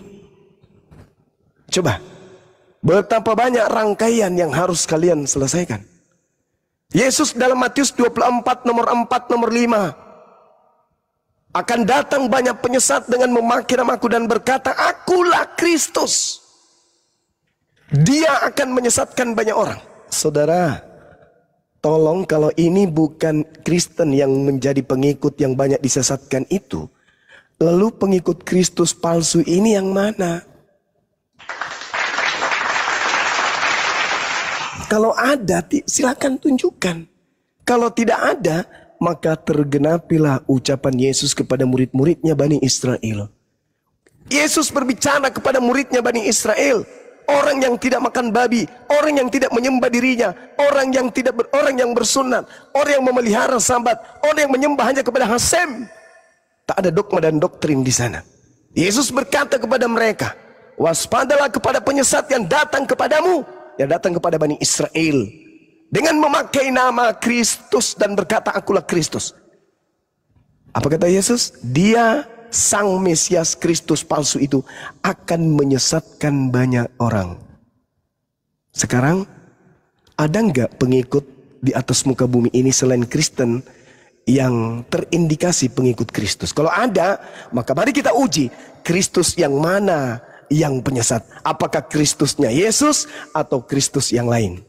Coba. Betapa banyak rangkaian yang harus kalian selesaikan. Yesus dalam Matius 24 nomor 4 nomor 5. Akan datang banyak penyesat dengan memakai namaku dan berkata, akulah Kristus. Dia akan menyesatkan banyak orang. Saudara, tolong kalau ini bukan Kristen yang menjadi pengikut yang banyak disesatkan itu, lalu pengikut Kristus palsu ini yang mana? Kalau ada, silakan tunjukkan. Kalau tidak ada, maka tergenapilah ucapan Yesus kepada murid-muridnya Bani Israel. Yesus berbicara kepada muridnya Bani Israel. Orang yang tidak makan babi, orang yang tidak menyembah dirinya, orang yang bersunat, orang yang memelihara sabat, orang yang menyembah hanya kepada Hasem. Tak ada dogma dan doktrin di sana. Yesus berkata kepada mereka, waspadalah kepada penyesat yang datang kepadamu, yang datang kepada Bani Israel dengan memakai nama Kristus dan berkata, akulah Kristus. Apa kata Yesus? Dia Sang Mesias Kristus palsu itu akan menyesatkan banyak orang. Sekarang ada nggak pengikut di atas muka bumi ini selain Kristen yang terindikasi pengikut Kristus? Kalau ada, maka mari kita uji Kristus yang mana yang penyesat. Apakah Kristusnya Yesus atau Kristus yang lain?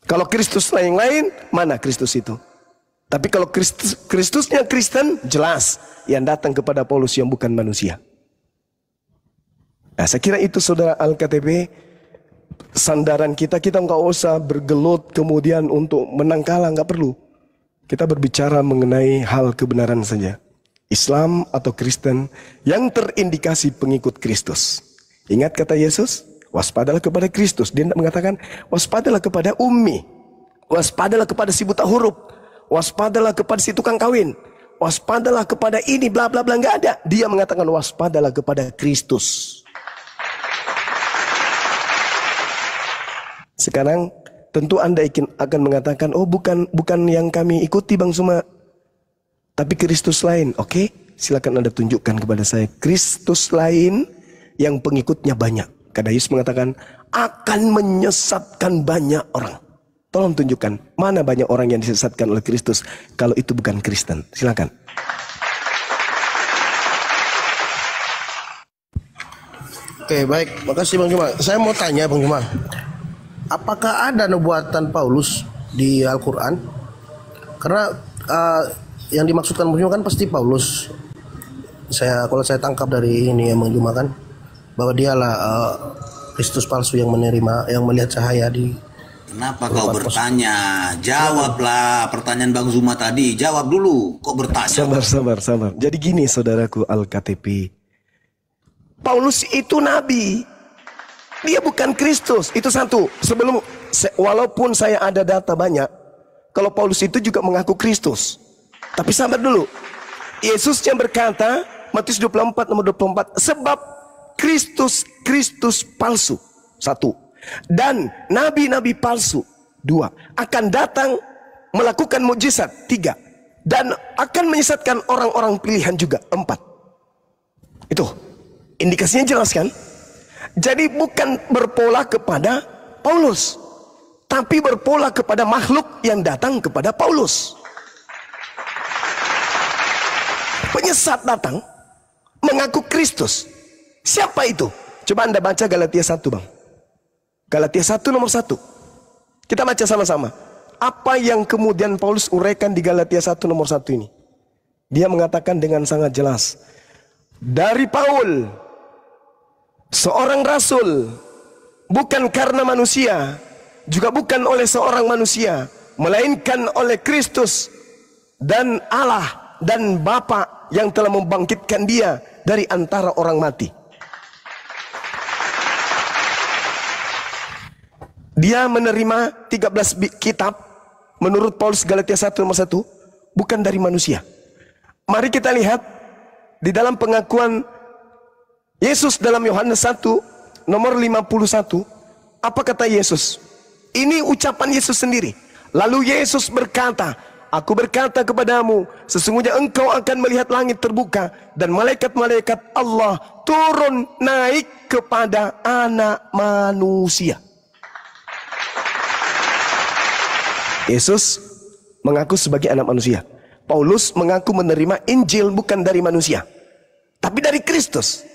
Kalau Kristus lain, mana Kristus itu? Tapi kalau Kristusnya Kristen, jelas yang datang kepada Paulus yang bukan manusia. Nah, saya kira itu saudara Al-KTP, sandaran kita nggak usah bergelut kemudian untuk menang kalah, nggak perlu. Kita berbicara mengenai hal kebenaran saja. Islam atau Kristen yang terindikasi pengikut Kristus. Ingat kata Yesus, waspadalah kepada Kristus. Dia tidak mengatakan waspadalah kepada ummi, waspadalah kepada si buta huruf, waspadalah kepada si tukang kawin, waspadalah kepada ini bla bla bla, nggak ada. Dia mengatakan waspadalah kepada Kristus. Sekarang tentu Anda akan mengatakan, oh bukan yang kami ikuti Bang Suma, tapi Kristus lain. Oke, silakan Anda tunjukkan kepada saya Kristus lain yang pengikutnya banyak. Karena Yesus mengatakan akan menyesatkan banyak orang. Tolong tunjukkan mana banyak orang yang disesatkan oleh Kristus kalau itu bukan Kristen. Silakan. Oke, baik. Makasih Bang Juma. Saya mau tanya Bang Juma. Apakah ada nubuatan Paulus di Al-Quran? Karena yang dimaksudkan Bang Juma kan pasti Paulus. Kalau saya tangkap dari ini yang Bang Juma kan, bahwa dialah Kristus palsu yang melihat cahaya di. Kenapa kau bertanya? Jawablah pertanyaan Bang Zuma tadi. Jawab dulu. Kok bertanya? Sabar. Jadi gini saudaraku Al-KTP. Paulus itu nabi. Dia bukan Kristus. Itu satu. Walaupun saya ada data banyak, kalau Paulus itu juga mengaku Kristus. Tapi sabar dulu. Yesus yang berkata, Matius 24 nomor 24, sebab Kristus palsu. Satu. Dan nabi-nabi palsu. Dua. Akan datang melakukan mukjizat. Tiga. Dan akan menyesatkan orang-orang pilihan juga. Empat. Itu. Indikasinya jelas kan? Jadi bukan berpola kepada Paulus, tapi berpola kepada makhluk yang datang kepada Paulus. Penyesat datang mengaku Kristus. Siapa itu? Coba Anda baca Galatia 1 Bang. Galatia 1 nomor 1. Kita baca sama-sama. Apa yang kemudian Paulus uraikan di Galatia 1 nomor 1 ini? Dia mengatakan dengan sangat jelas. Dari Paul, seorang rasul, bukan karena manusia, juga bukan oleh seorang manusia, melainkan oleh Kristus dan Allah dan Bapa yang telah membangkitkan dia dari antara orang mati. Dia menerima 13 kitab menurut Paulus Galatia 1 nomor 1 bukan dari manusia. Mari kita lihat di dalam pengakuan Yesus dalam Yohanes 1 nomor 51. Apa kata Yesus? Ini ucapan Yesus sendiri. Lalu Yesus berkata, aku berkata kepadamu, sesungguhnya engkau akan melihat langit terbuka dan malaikat-malaikat Allah turun naik kepada anak manusia. Yesus mengaku sebagai anak manusia. Paulus mengaku menerima Injil bukan dari manusia, tapi dari Kristus.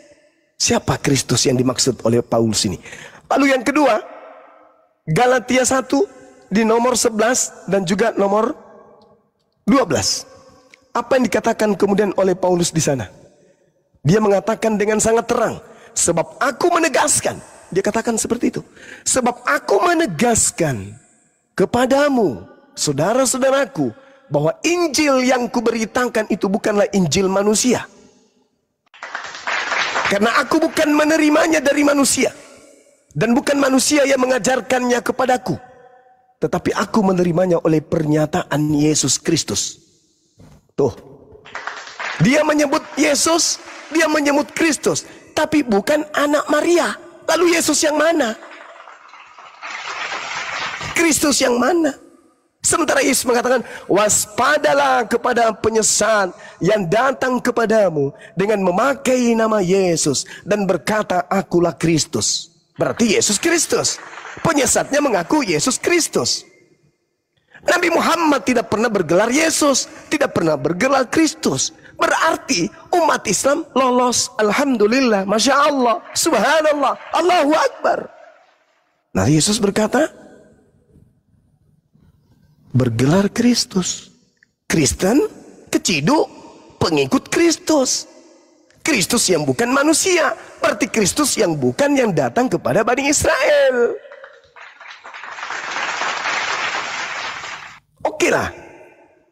Siapa Kristus yang dimaksud oleh Paulus ini? Lalu yang kedua, Galatia 1 di nomor 11 dan juga nomor 12. Apa yang dikatakan kemudian oleh Paulus di sana? Dia mengatakan dengan sangat terang, sebab aku menegaskan, dia katakan seperti itu. Sebab aku menegaskan kepadamu, saudara-saudaraku, bahwa Injil yang kuberitakan itu bukanlah Injil manusia. Karena aku bukan menerimanya dari manusia, dan bukan manusia yang mengajarkannya kepadaku, tetapi aku menerimanya oleh pernyataan Yesus Kristus. Tuh, dia menyebut Yesus, dia menyebut Kristus, tapi bukan anak Maria. Lalu Yesus yang mana? Kristus yang mana? Sementara Yesus mengatakan, waspadalah kepada penyesat yang datang kepadamu dengan memakai nama Yesus dan berkata, akulah Kristus. Berarti Yesus Kristus. Penyesatnya mengaku Yesus Kristus. Nabi Muhammad tidak pernah bergelar Yesus, tidak pernah bergelar Kristus. Berarti umat Islam lolos. Alhamdulillah, Masya Allah, Subhanallah, Allahu Akbar. Nah Yesus berkata, bergelar Kristus. Kristen, keciduk, pengikut Kristus. Kristus yang bukan manusia, berarti Kristus yang bukan yang datang kepada Bani Israel. Oke lah,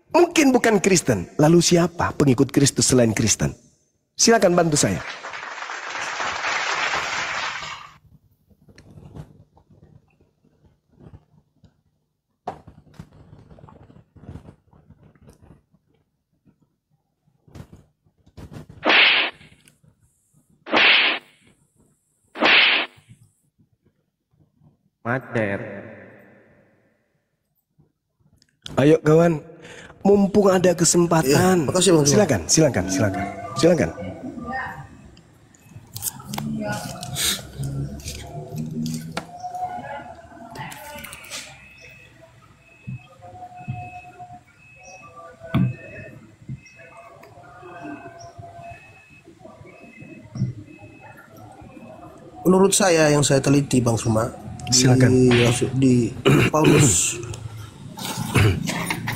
mungkin bukan Kristen. Lalu siapa pengikut Kristus selain Kristen? Silakan bantu saya. Mater. Ayo kawan, mumpung ada kesempatan. Makasih, Bang. Silakan. menurut saya yang saya teliti Bang Suma, di Paulus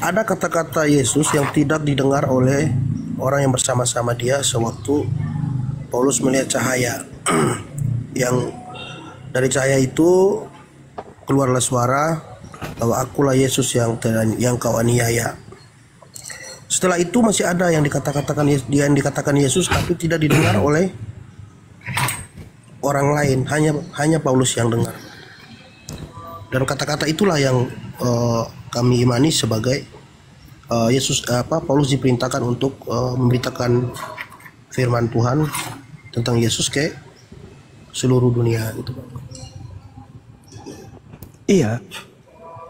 ada kata-kata Yesus yang tidak didengar oleh orang yang bersama-sama dia sewaktu Paulus melihat cahaya. Yang dari cahaya itu keluarlah suara bahwa akulah Yesus yang kau aniaya. Setelah itu masih ada yang dikatakan Yesus tapi tidak didengar oleh orang lain, hanya Paulus yang dengar. Dan kata-kata itulah yang kami imani sebagai Paulus diperintahkan untuk memberitakan firman Tuhan tentang Yesus ke seluruh dunia gitu. Iya,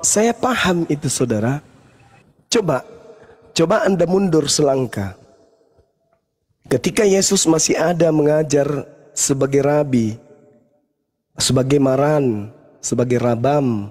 saya paham itu saudara. Coba Anda mundur selangkah. Ketika Yesus masih ada mengajar sebagai rabi, sebagai maran, sebagai rabam,